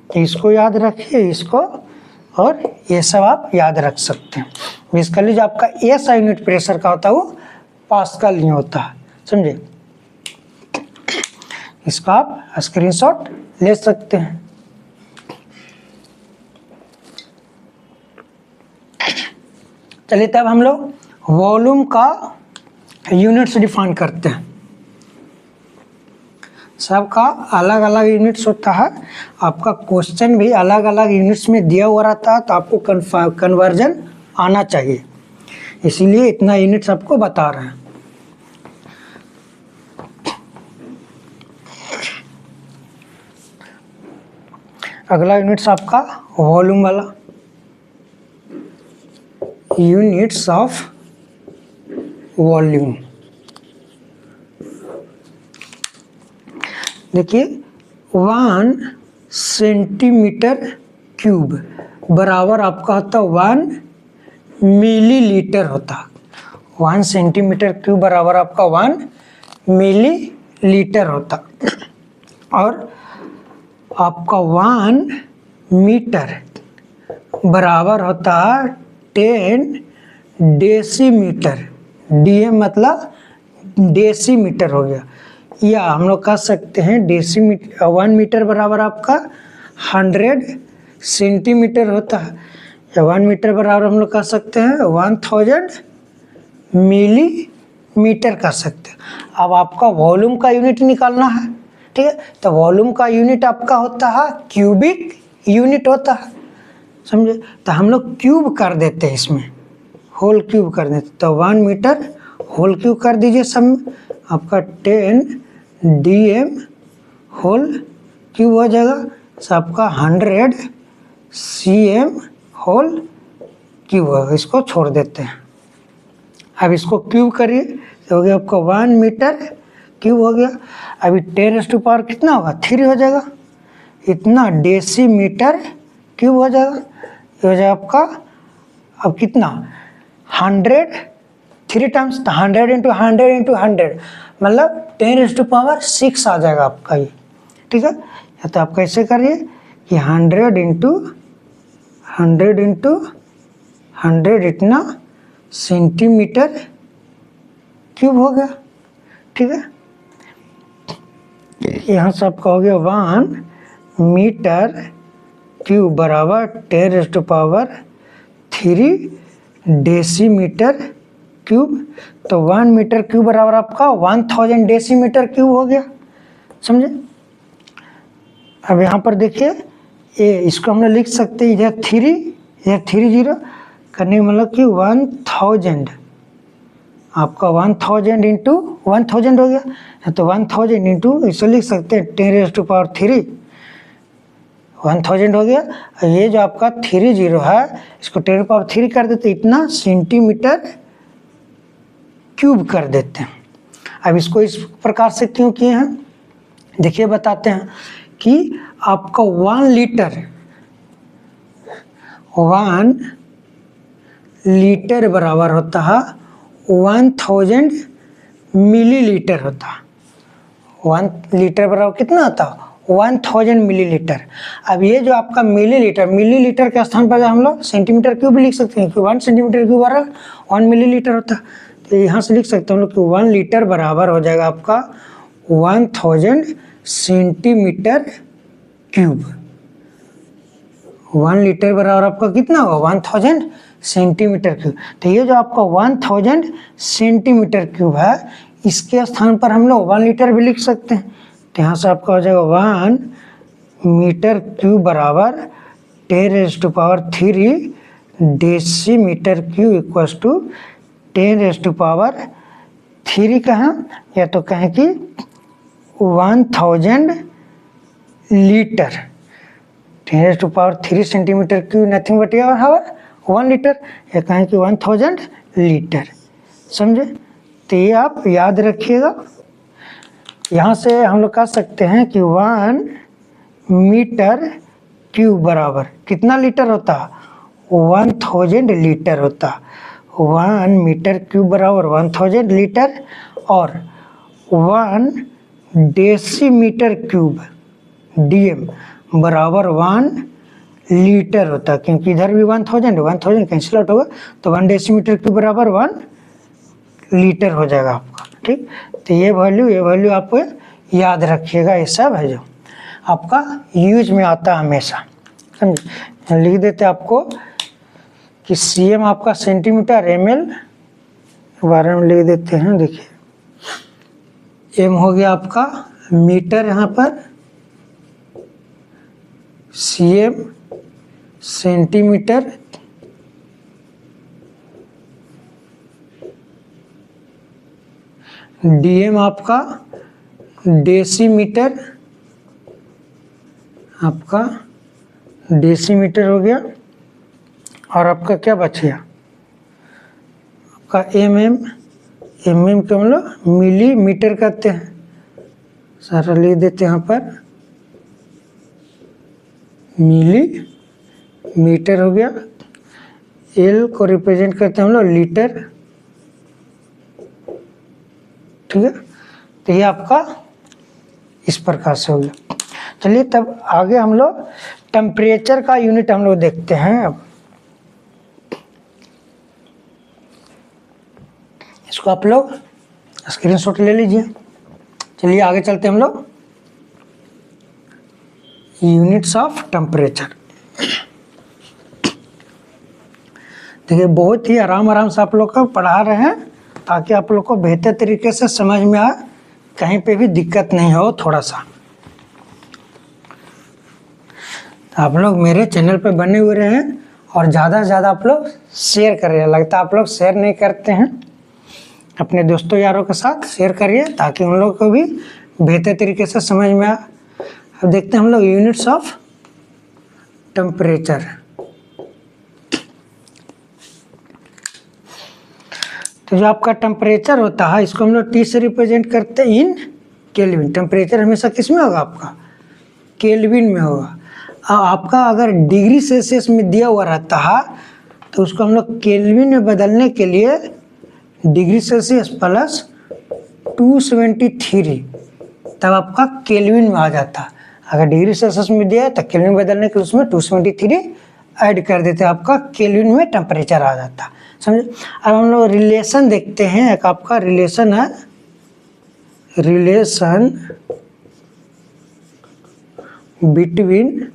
तो इसको याद रखिए, इसको और ये सब आप याद रख सकते हैं। बेसिकली जो आपका ऐसा यूनिट प्रेशर का होता है वो पास्कल नहीं होता है, समझे। इसको आप स्क्रीनशॉट ले सकते हैं। चलिए तब हम लोग वॉल्यूम का यूनिट्स डिफाइन करते हैं। सबका अलग अलग यूनिट्स होता है, आपका क्वेश्चन भी अलग अलग यूनिट्स में दिया हुआ रहता है, तो आपको कन्वर्जन आना चाहिए, इसीलिए इतना यूनिट्स आपको बता रहे हैं। अगला यूनिट्स आपका वॉल्यूम वाला, यूनिट्स ऑफ वॉल्यूम। देखिए 1 सेंटीमीटर क्यूब बराबर आपका होता 1 मिलीलीटर होता। 1 सेंटीमीटर क्यूब बराबर आपका 1 मिलीलीटर होता, और आपका 1 मीटर बराबर होता 10 डेसीमीटर। डीएम मतलब डेसीमीटर हो गया, या हम लोग कह सकते हैं डेसीमीटर। 1 मीटर बराबर आपका 100 सेंटीमीटर होता है, या 1 मीटर बराबर हम लोग कह सकते हैं 1000 मिलीमीटर कह सकते हैं। अब आपका वॉल्यूम का यूनिट निकालना है, ठीक है, तो वॉल्यूम का यूनिट आपका होता है क्यूबिक यूनिट होता है, समझे। तो हम लोग क्यूब कर देते हैं, इसमें होल क्यूब कर देते, तो 1 मीटर होल क्यूब कर दीजिए सब में, आपका 10 DM होल क्यूब हो जाएगा, तो आपका 100 CM होल क्यूब होगा। इसको छोड़ देते हैं, अब इसको क्यूब करिए तो हो गया आपका 1 मीटर क्यूब हो गया। अभी 10⁻⁴ कितना होगा 3 हो जाएगा, इतना डेसीमीटर क्यूब हो जाएगा। ये हो जाएगा आपका अब कितना 100 3 टाइम्स, तो 100 × 100 × 100 मतलब 10⁻⁶ आ जाएगा आपका ये, ठीक है। या तो आप कैसे करिए कि 100 × 100 इतना सेंटीमीटर क्यूब हो गया, ठीक है। यहाँ से आपका हो गया 1 मीटर क्यूब बराबर 10⁻³ डेसीमीटर क्यूब। तो 1 मीटर क्यूब बराबर आपका 1000 डेसीमीटर क्यूब हो गया, समझे। अब यहाँ पर देखिए ये इसको हम लोग लिख सकते हैं, इधर 3 इधर 30 करने मतलब कि 1000 आपका 1000 इंटू 1000 हो गया, तो 1000 इंटू इसे लिख सकते हैं 10⁻³ 1000 हो गया। ये जो आपका 30 है इसको 10⁻³ कर देते, इतना सेंटीमीटर क्यूब कर देते हैं। अब इसको इस प्रकार से क्यों किए हैं, देखिए बताते हैं कि आपका 1 लीटर बराबर होता है 1000 मिलीलीटर होता है। 1 लीटर बराबर कितना होता है 1000 मिलीलीटर। अब ये जो आपका मिलीलीटर के स्थान पर हम लोग सेंटीमीटर क्यूब लिख सकते हैं, क्योंकि 1 सेंटीमीटर क्यूब बराबर 1 मिलीलीटर होता है। तो यहाँ से लिख सकते हैं हम लोग कि 1 लीटर बराबर हो जाएगा आपका 1000 सेंटीमीटर क्यूब। 1 लीटर बराबर आपका कितना होगा 1000 सेंटीमीटर क्यूब। तो ये जो आपका 1000 सेंटीमीटर क्यूब है, इसके स्थान पर हम लोग 1 लीटर भी लिख सकते हैं। तो यहाँ से आपका हो जाएगा 1 मीटर क्यूब बराबर 10⁻³ डेसीमीटर क्यूब इक्वल्स टू 10⁻³ कहाँ, या तो कहें कि 1000 litre. 10⁻³ centimetre cube nothing but 1 litre, या कहें कि 1000 लीटर, समझे। तो ये आप याद रखिएगा। यहाँ से हम लोग कह सकते हैं कि 1 मीटर क्यूब बराबर कितना लीटर होता है 1000 लीटर होता। 1 मीटर क्यूब बराबर 1000 लीटर, और 1 डेसीमीटर क्यूब DM बराबर 1 लीटर होता, क्योंकि इधर भी 1000 कैंसिल आउट होगा, तो 1 डेसीमीटर क्यूब बराबर 1 लीटर हो जाएगा आपका, ठीक। तो ये वैल्यू आप याद रखिएगा, ये सब है जो आपका यूज में आता है हमेशा, समझे। लिख देते आपको कि CM आपका सेंटीमीटर, ml बारे में लिख देते हैं। देखिए M हो गया आपका मीटर यहाँ पर, cm सेंटीमीटर, dm आपका डेसीमीटर, आपका डेसीमीटर हो गया। और आपका क्या बच गया, आपका mm, mm को हम लोग मिलीमीटर कहते हैं, सारा लिख देते हैं यहाँ पर, मिलीमीटर हो गया। L को रिप्रेजेंट करते हैं हम लोग लीटर, ठीक है। तो ये आपका इस प्रकार से हो गया। चलिए तब आगे हम लोग टेम्परेचर का यूनिट हम लोग देखते हैं। अब इसको आप लोग स्क्रीनशॉट ले लीजिए। चलिए आगे चलते हैं हम लोग यूनिट्स ऑफ टेम्परेचर। देखिए बहुत ही आराम से आप लोग को पढ़ा रहे हैं ताकि आप लोग को बेहतर तरीके से समझ में आए, कहीं पे भी दिक्कत नहीं हो थोड़ा सा। आप लोग मेरे चैनल पे बने हुए रहें और ज़्यादा से ज़्यादा आप लोग शेयर करिए। लगता है आप लोग शेयर नहीं करते हैं, अपने दोस्तों यारों के साथ शेयर करिए ताकि उन लोग को भी बेहतर तरीके से समझ में आए। अब देखते हैं हम लोग यूनिट्स ऑफ टेम्परेचर। तो जो आपका टेम्परेचर होता है इसको हम लोग T से रिप्रेजेंट करते हैं इन केल्विन। टेम्परेचर हमेशा किस में होगा, आपका केल्विन में होगा। आपका अगर डिग्री सेल्सियस में दिया हुआ रहता है तो उसको हम लोग केल्विन में बदलने के लिए डिग्री सेल्सियस प्लस 273 तब आपका केल्विन में आ जाता। अगर डिग्री सेल्सियस में दिया है तो केल्विन बदलने के लिए उसमें 273 ऐड कर देते, आपका केल्विन में टेम्परेचर आ जाता। समझे। अब हम लोग रिलेशन देखते हैं। एक आपका रिलेशन है, रिलेशन बिटवीन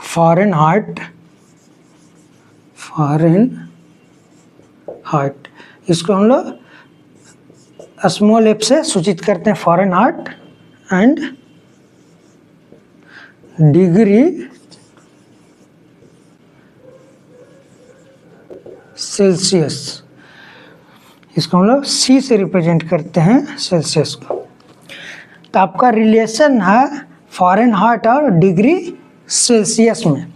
फ़ारेनहाइट, इसको हम लोग स्मॉल f से सूचित करते हैं, फ़ारेनहाइट एंड डिग्री सेल्सियस, इसको हम लोग C से रिप्रेजेंट करते हैं सेल्सियस को। तो आपका रिलेशन है फ़ारेनहाइट और डिग्री सेल्सियस में।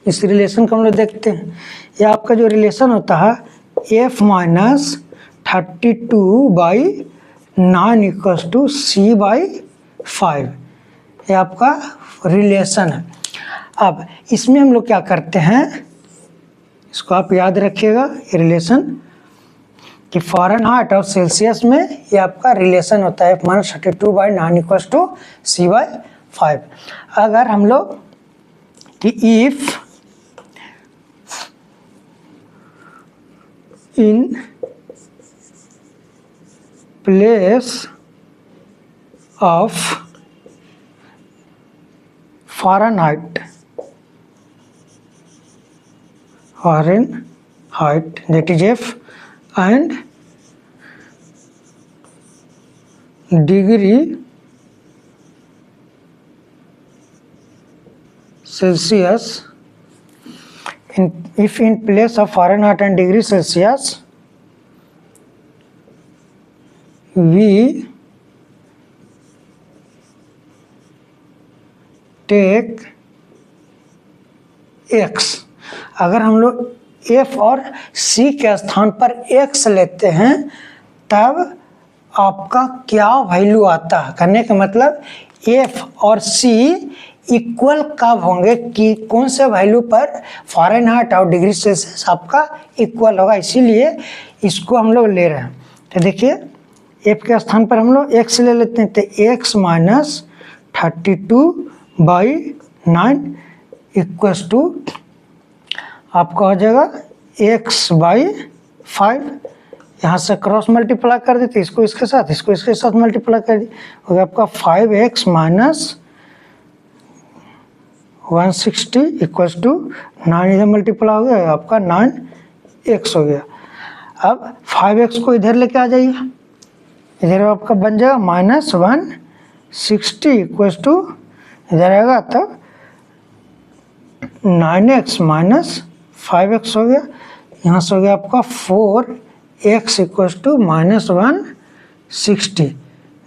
इस रिलेशन को हम लोग देखते हैं। ये आपका जो रिलेशन होता है F-32/9 = C/5, ये आपका रिलेशन है। अब इसमें हम लोग क्या करते हैं, इसको आप याद रखिएगा, ये रिलेशन कि फ़ारेनहाइट और सेल्सियस में ये आपका रिलेशन होता है F-32/9 = C/5। अगर हम लोग कि if in place of Fahrenheit that is F and degree Celsius, if in place of Fahrenheit and degree Celsius we take x, अगर हम लोग F और C के स्थान पर x लेते हैं तब आपका क्या वैल्यू आता है। करने का मतलब F और C इक्वल कब होंगे कि कौन से वैल्यू पर फ़ारेनहाइट और डिग्री सेल्सियस आपका इक्वल होगा, इसीलिए इसको हम लोग ले रहे हैं। तो देखिए F के स्थान पर हम लोग x ले लेते हैं, तो x - 32/9 = आपका हो जाएगा x/5। यहाँ से क्रॉस मल्टीप्लाई कर देते, इसको इसके साथ, इसको इसके साथ मल्टीप्लाई कर दी, हो गया आपका 5x - 160 = 9, इधर मल्टीप्लाई हो गया आपका 9x हो गया। अब 5x को इधर लेके आ जाइए, इधर आपका बन जाएगा -160 इक्वल टू इधर आएगा तो 9x माइनस 5x हो गया। यहाँ से हो गया आपका 4x इक्वल टू -160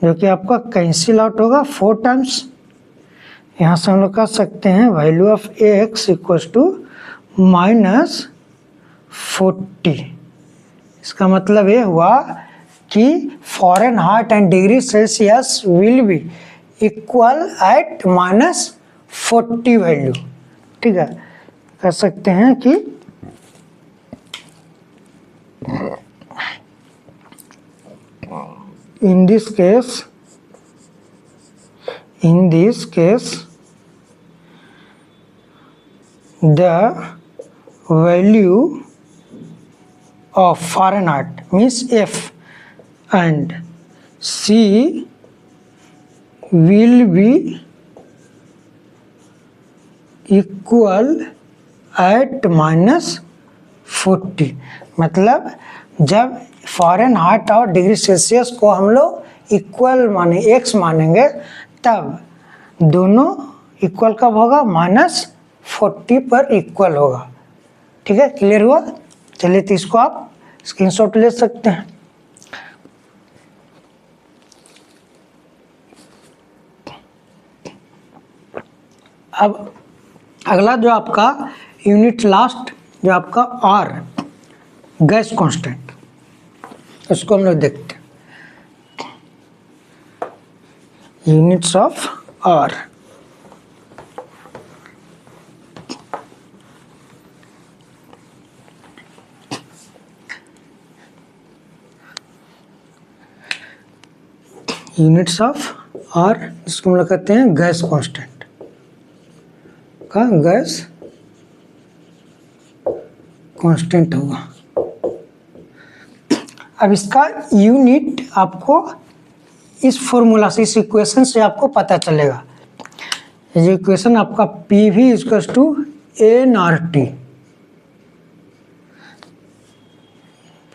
जो कि आपका कैंसिल आउट होगा 4 टाइम्स। यहाँ से हम लोग कर सकते हैं value of x equal to -40। इसका मतलब ये हुआ कि Fahrenheit and degree Celsius will be equal at -40 value. ठीक है, कर सकते हैं कि in this case the value of Fahrenheit means F and C will be equal at -40। मतलब जब फ़ारेनहाइट और डिग्री सेल्सियस को हम लोग इक्वल माने x मानेंगे तब दोनों इक्वल कब होगा -40 पर इक्वल होगा। ठीक है, क्लियर हुआ? चलिए तो इसको आप स्क्रीनशॉट ले सकते हैं। अब अगला जो आपका यूनिट लास्ट जो आपका R गैस कांस्टेंट, उसको हम लोग देखते हैं। Units of R units of R इसको हम लोग कहते हैं गैस कांस्टेंट का गैस कांस्टेंट होगा। अब इसका यूनिट आपको इस फॉर्मूला से, इस इक्वेशन से आपको पता चलेगा। ये इक्वेशन आपका PV equals to nRT,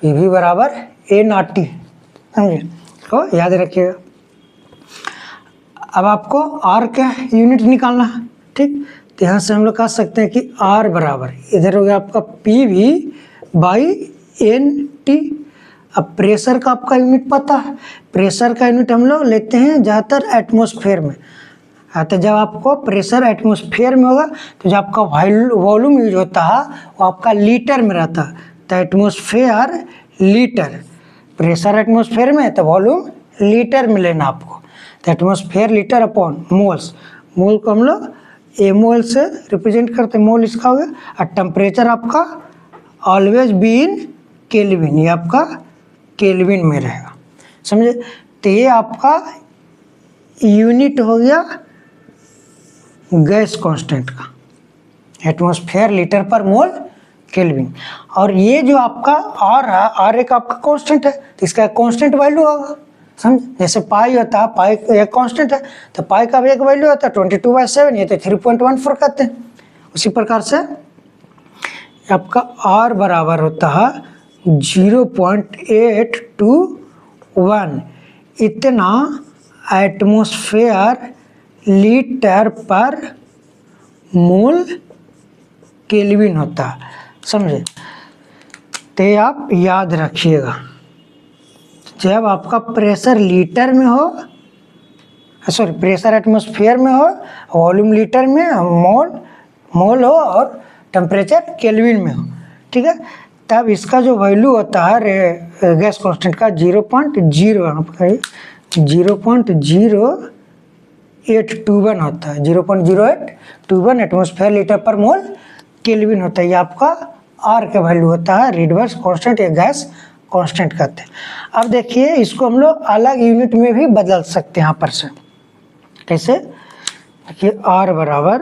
PV बराबर nRT, समझे? तो याद रखिएगा। अब आपको R का यूनिट निकालना है। ठीक, तो यहाँ से हम लोग कह सकते हैं कि R बराबर इधर हो गया आपका PV बाई NT। अब प्रेशर का आपका यूनिट पता है, प्रेशर का यूनिट हम लोग लेते हैं ज़्यादातर एटमॉस्फेयर में। तो जब आपको प्रेशर एटमॉस्फेयर में होगा तो जो आपका वॉल्यूम यूज होता है वो आपका लीटर में रहता है। तो एटमॉस्फेयर लीटर, प्रेशर एटमॉस्फेयर में है तो वॉल्यूम लीटर में लेना आपको। तो एटमॉस्फेयर लीटर अपॉन मोल्स, मोल को हम लोग mol से रिप्रेजेंट करते हैं, मोल इसका हो गया। और टेम्परेचर आपका ऑलवेज बी इन केल्विन, ये आपका केल्विन में रहेगा, समझे? तो ये आपका यूनिट हो गया गैस कांस्टेंट का, एटमॉस्फेयर लीटर पर मोल केल्विन। और ये जो आपका आर है, आर एक आपका कांस्टेंट है तो इसका कांस्टेंट वैल्यू होगा, समझ? जैसे पाई होता है, पाई एक कांस्टेंट है तो पाई का भी एक वैल्यू होता है 22/7, ये तो 3.14 कहते हैं। उसी प्रकार से आपका आर बराबर होता है 0.821, इतना एटमॉस्फेयर लीटर पर मोल केल्विन होता है, समझे? तो आप याद रखिएगा, जब आपका प्रेशर लीटर में हो, सॉरी प्रेशर एटमॉस्फेयर में हो, वॉल्यूम लीटर में, मोल हो और टेम्परेचर केल्विन में हो, ठीक है, तब इसका जो वैल्यू होता है गैस कांस्टेंट का 0.0821 होता है, 0.0821 एटमॉस्फेयर लीटर पर मोल केल्विन होता है। ये आपका आर का वैल्यू होता है, रिडवर्स कांस्टेंट या गैस कांस्टेंट कहते हैं। अब देखिए इसको हम लोग अलग यूनिट में भी बदल सकते हैं। यहाँ पर से कैसे? देखिए आर बराबर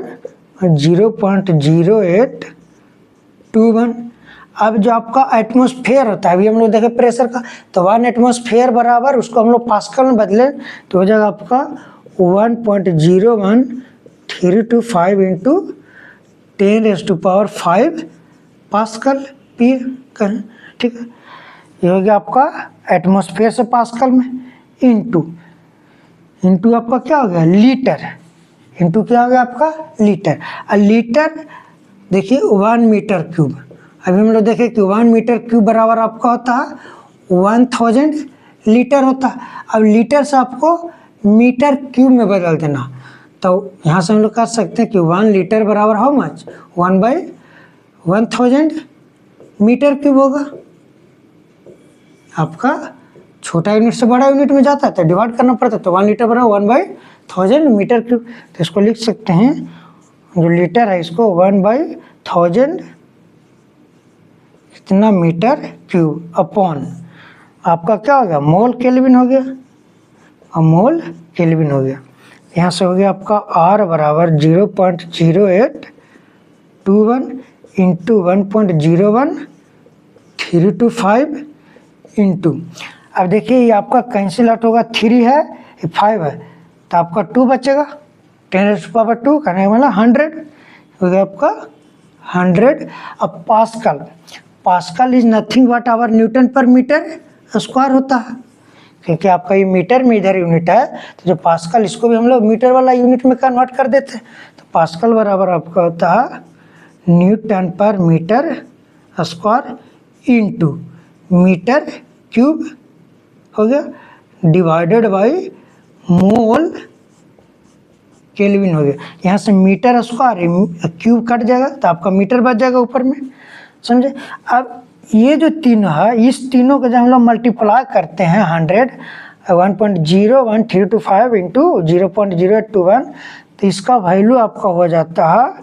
0.0821। अब जो आपका एटमॉस्फेयर होता है, अभी हम लोग देखें प्रेशर का, तो 1 एटमॉस्फेयर बराबर उसको हम लोग पास्कल में बदलें तो हो जाएगा आपका 1.01325 इंटू 10⁵ पास्कल पी करें, ठीक है। ये हो गया आपका एटमॉस्फेयर से पास्कल में। इंटू इंटू आपका क्या हो गया लीटर, इंटू क्या हो गया आपका लीटर। और लीटर देखिए 1 मीटर क्यूब। अभी हम लोग देखें कि 1 मीटर क्यूब बराबर आपका होता है 1000 लीटर होता है। अब लीटर से आपको मीटर क्यूब में बदल देना, तो यहाँ से हम लोग कह सकते हैं कि 1 लीटर बराबर हाउ मच 1/1000 मीटर क्यूब होगा। आपका छोटा यूनिट से बड़ा यूनिट में जाता है तो डिवाइड करना पड़ता है, तो 1 लीटर बराबर 1/1000 मीटर क्यूब। तो इसको लिख सकते हैं, जो लीटर है इसको 1/1000 इतना मीटर क्यूब अपॉन आपका क्या हो गया मोल केल्विन हो गया, और मोल केल्विन हो गया। यहाँ से हो गया आपका R बराबर 0.0821 इंटू 1.01325 इंटू, अब देखिए ये आपका कैंसिल आउट होगा, 3 है ये 5 है तो आपका 2 बचेगा, 10⁻², करने वाला 100 हो गया आपका 100। अब pascal, pascal is nothing but our newton पर मीटर स्क्वायर होता है, क्योंकि आपका ये मीटर में इधर यूनिट है, तो जो पास्कल इसको भी हम लोग मीटर वाला यूनिट में कन्वर्ट कर देते हैं। तो पास्कल बराबर आपका होता है न्यूटन पर metre square into metre cube हो गया, डिवाइडेड बाई मोल केल्विन हो गया। यहाँ से मीटर स्क्वायर क्यूब कट जाएगा तो आपका मीटर बच जाएगा ऊपर में, समझे। अब ये जो तीनों है, इस तीनों को जब हम लोग मल्टीप्लाई करते हैं 100 1.01325 इंटू 0.0821, तो इसका वैल्यू आपका हो जाता है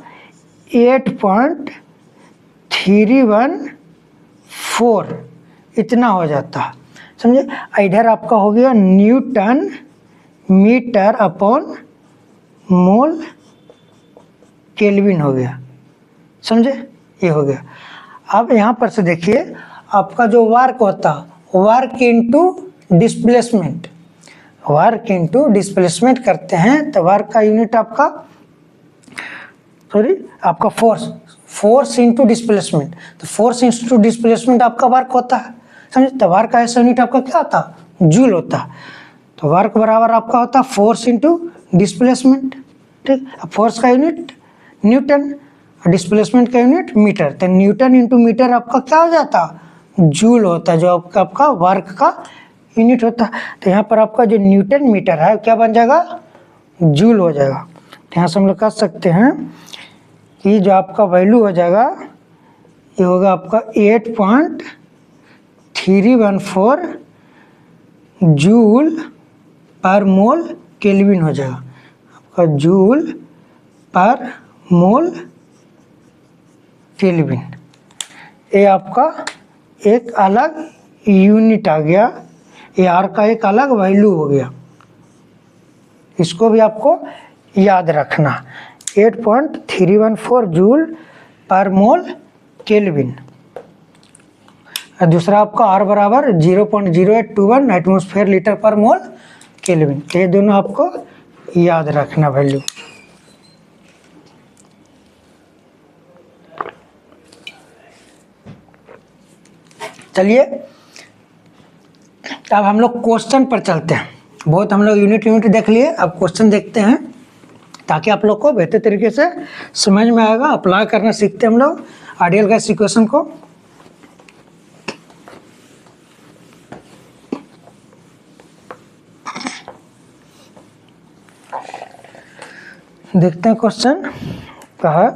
8.314 इतना हो जाता है, समझे। इधर आपका हो गया newton metre upon mole kelvin हो गया, समझे, ये हो गया। अब यहाँ पर से देखिए आपका जो वर्क होता है work into displacement, work into displacement करते हैं तो वर्क का यूनिट आपका आपका फोर्स इंटू डिस्प्लेसमेंट, तो फोर्स इंटू डिस्प्लेसमेंट आपका वर्क होता है, समझे। तो वर्क का ऐसा यूनिट आपका क्या होता है जूल होता है, तो वर्क बराबर आपका होता है फोर्स इंटू डिस्प्लेसमेंट, ठीक। अब फोर्स का यूनिट न्यूटन, डिस्प्लेसमेंट का यूनिट मीटर, तो न्यूटन इंटू मीटर आपका क्या हो जाता जूल होता है, जो आपका वर्क का यूनिट होता है। तो यहाँ पर आपका जो न्यूटन मीटर है क्या बन जाएगा जूल हो जाएगा। तो यहाँ से हम लोग कह सकते हैं कि जो आपका वैल्यू हो जाएगा ये होगा आपका 8.314 जूल पर मोल केल्विन हो जाएगा, आपका जूल पर मोल केल्विन। ये आपका एक अलग यूनिट आ गया, ये आर का एक अलग वैल्यू हो गया, इसको भी आपको याद रखना 8.314 जूल पर मोल केल्विन। दूसरा आपका आर बराबर 0.0821 एटमॉस्फेयर लीटर पर मोल केल्विन, ये दोनों आपको याद रखना वैल्यू। चलिए अब हम लोग क्वेश्चन पर चलते हैं। बहुत हम लोग यूनिट देख लिए, अब क्वेश्चन देखते हैं ताकि आप लोग को बेहतर तरीके से समझ में आएगा, अप्लाई करना सीखते हैं हम लोग आइडियल गैस इक्वेशन को। देखते हैं क्वेश्चन कहा,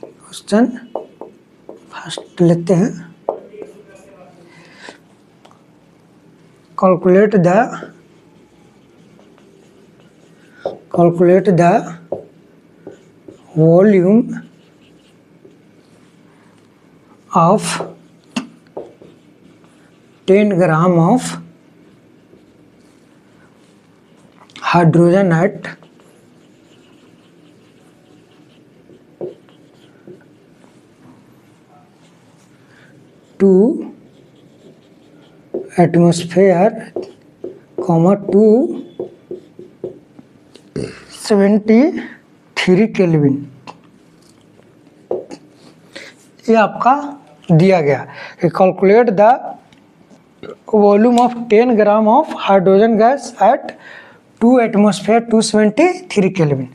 क्वेश्चन फर्स्ट लेते हैं, calculate the volume of 10 gram of hydrogen at 2 atmosphere, 273 kelvin. ये आपका दिया गया कि calculate the volume of 10 gram of hydrogen gas at 2 atmosphere 273 kelvin.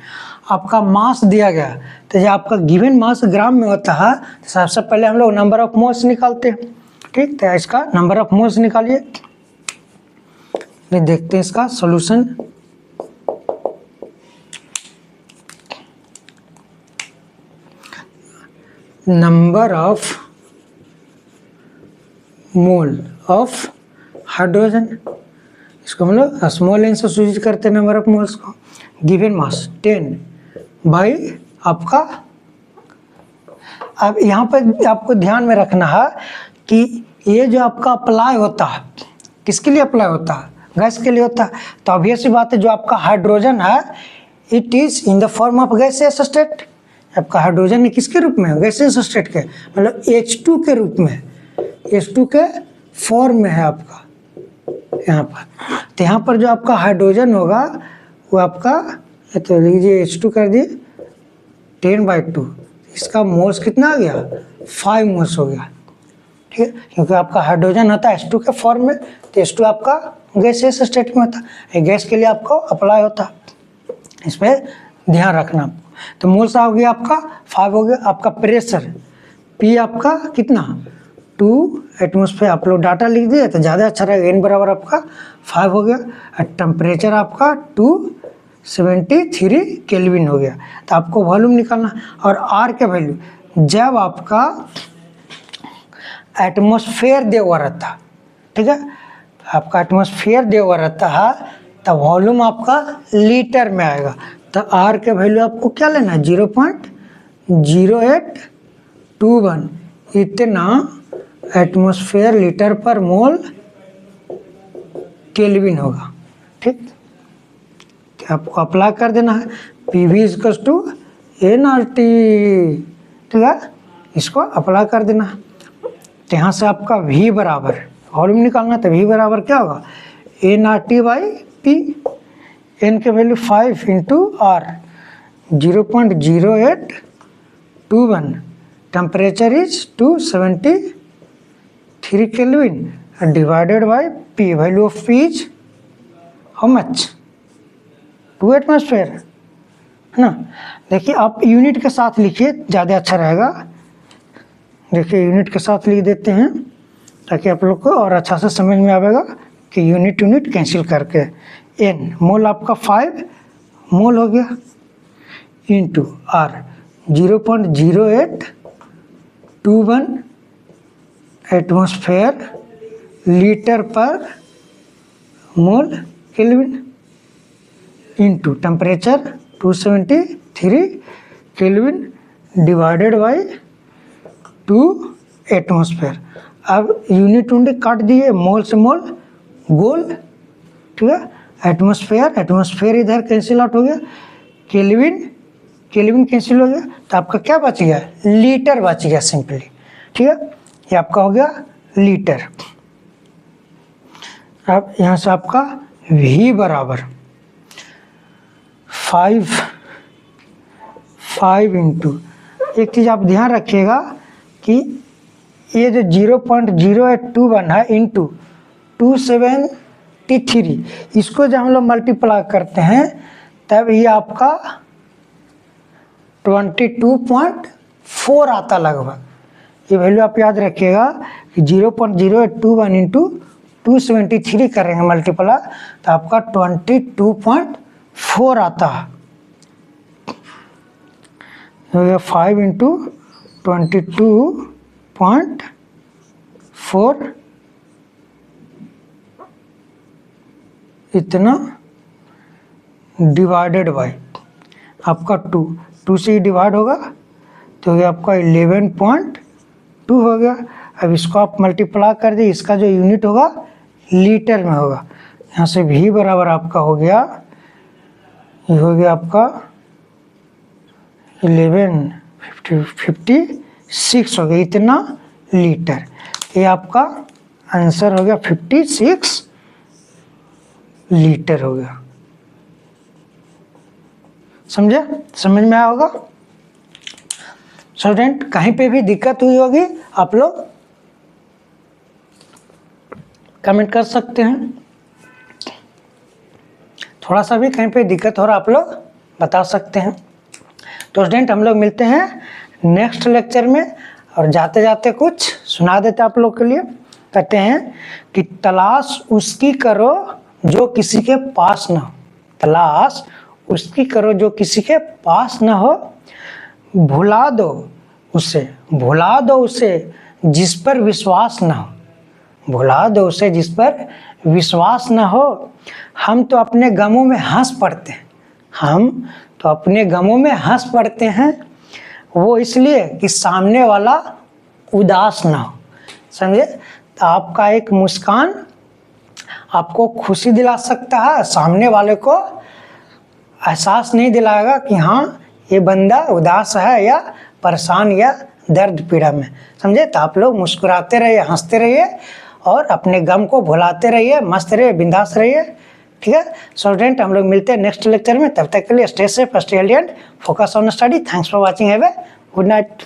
आपका मास दिया गया, तो जब आपका गिवन मास ग्राम में होता है तो सबसे पहले हम लोग नंबर ऑफ मोल्स निकालते हैं। ठीक, तो इसका नंबर ऑफ मोल्स निकालिए। देखते हैं इसका solution. Number of mole of hydrogen, इसको हम लोग स्मॉल एन से सूचित करते हैं नंबर ऑफ मोल्स को। गिवन मास 10 बाई आपका, अब यहाँ पर आपको ध्यान में रखना है कि ये जो आपका अप्लाई होता है किसके लिए अप्लाई होता है, गैस के लिए होता है। तो ऑब्वियस सी बात है जो आपका हाइड्रोजन है it is in the form of gaseous state. आपका हाइड्रोजन है किसके रूप में, गैसियस स्टेट के, मतलब H2 के रूप में, H2 के फॉर्म में है आपका यहाँ पर। तो यहाँ पर जो आपका हाइड्रोजन होगा वो आपका, तो लीजिए H2 कर दिए 10/2, इसका मोल्स कितना आ गया 5 मोल्स हो गया। ठीक है, क्योंकि आपका हाइड्रोजन होता है H2 के फॉर्म में, तो H2 आपका गैसियस स्टेट में होता है, गैस के लिए आपको अप्लाई होता है, इस पर ध्यान रखना आपको। तो मोल्स हो गया आपका 5 हो गया। आपका प्रेशर P आपका कितना 2 एटमॉस्फेयर, आप लोग डाटा लिख दिए तो ज़्यादा अच्छा रहेगा। N बराबर आपका 5 हो गया और टेम्परेचर आपका 273 केल्विन हो गया। तो आपको वॉल्यूम निकालना, और R के वैल्यू जब आपका एटमॉस्फेयर दिया हुआ रहता, ठीक है, आपका एटमॉस्फेयर दिया हुआ रहता है तो वॉल्यूम आपका लीटर में आएगा। तो R के वैल्यू आपको क्या लेना है 0.0821, इतना एटमॉस्फेयर लीटर पर मोल केल्विन होगा। ठीक, तो आपको अप्लाई कर देना है PV = nRT। ठीक है, इसको अप्लाई कर देना है। तो यहाँ से आपका V बराबर वॉल्यूम निकालना, तो V बराबर क्या होगा nRT/P। N के value 5 × R 0.0821, temperature is 273 kelvin divided by P। Value of P is how much 2 atmosphere, है ना। देखिए आप यूनिट के साथ लिखिए, ज़्यादा अच्छा रहेगा। देखिए यूनिट के साथ लिख देते हैं ताकि आप लोग को और अच्छा से समझ में आएगा कि यूनिट कैंसिल करके N मोल आपका 5 मोल हो गया इंटू R 0.0821 एटमॉस्फेयर लीटर पर मोल kelvin into temperature 273 kelvin divided by 2 atmosphere. अब यूनिट काट दिए, मोल से मोल गोल, ठीक है। एटमॉस्फेयर इधर कैंसिल आउट हो गया, केल्विन कैंसिल हो गया, तो आपका क्या बच गया लीटर बच गया सिंपली। ठीक है, ये आपका हो गया लीटर। अब यहाँ से आपका V बराबर 5 इंटू, एक चीज़ आप ध्यान रखिएगा कि ये जो 0.0821 है इंटू 273, इसको जब हम लोग मल्टीप्लाई करते हैं तब ये आपका 22.4 आता लगभग। ये वैल्यू आप याद रखिएगा कि 0.0821 इंटू 273 करेंगे मल्टीप्लाई तो आपका 22.4 आता है। 5 इंटू 22.4 इतना डिवाइडेड बाई आपका 2 से डिवाइड होगा तो ये आपका 11.2 हो गया। अब इसको आप मल्टीप्लाई कर दिए, इसका जो यूनिट होगा लीटर में होगा। यहाँ से V बराबर आपका हो गया, ये हो गया आपका 1156 हो गया इतना लीटर। ये आपका आंसर हो गया 56 लीटर हो गया। समझे, समझ में आया होगा स्टूडेंट। कहीं पे भी दिक्कत हुई होगी आप लोग कमेंट कर सकते हैं। थोड़ा सा भी कहीं पे दिक्कत हो रहा आप लोग बता सकते हैं। तो स्टूडेंट हम लोग मिलते हैं नेक्स्ट लेक्चर में, और जाते जाते कुछ सुना देते आप लोग के लिए। कहते हैं कि तलाश उसकी करो जो किसी के पास न हो, तलाश उसकी करो जो किसी के पास न हो, भुला दो उसे जिस पर विश्वास न हो, भुला दो उसे जिस पर विश्वास न हो। हम तो अपने गमों में हंस पड़ते हैं, हम तो अपने गमों में हंस पड़ते हैं, वो इसलिए कि सामने वाला उदास ना हो। समझे? तो आपका एक मुस्कान आपको खुशी दिला सकता है, सामने वाले को एहसास नहीं दिलाएगा कि हाँ ये बंदा उदास है या परेशान या दर्द पीड़ा में। समझे? तो आप लोग मुस्कुराते रहिए, हंसते रहिए और अपने गम को भुलाते रहिए, मस्त रहिए, बिंदास रहिए। ठीक है स्टूडेंट, हम लोग मिलते हैं नेक्स्ट लेक्चर में। तब तक के लिए stay safe, stay healthy and focus on study. Thanks for watching. Have a good night.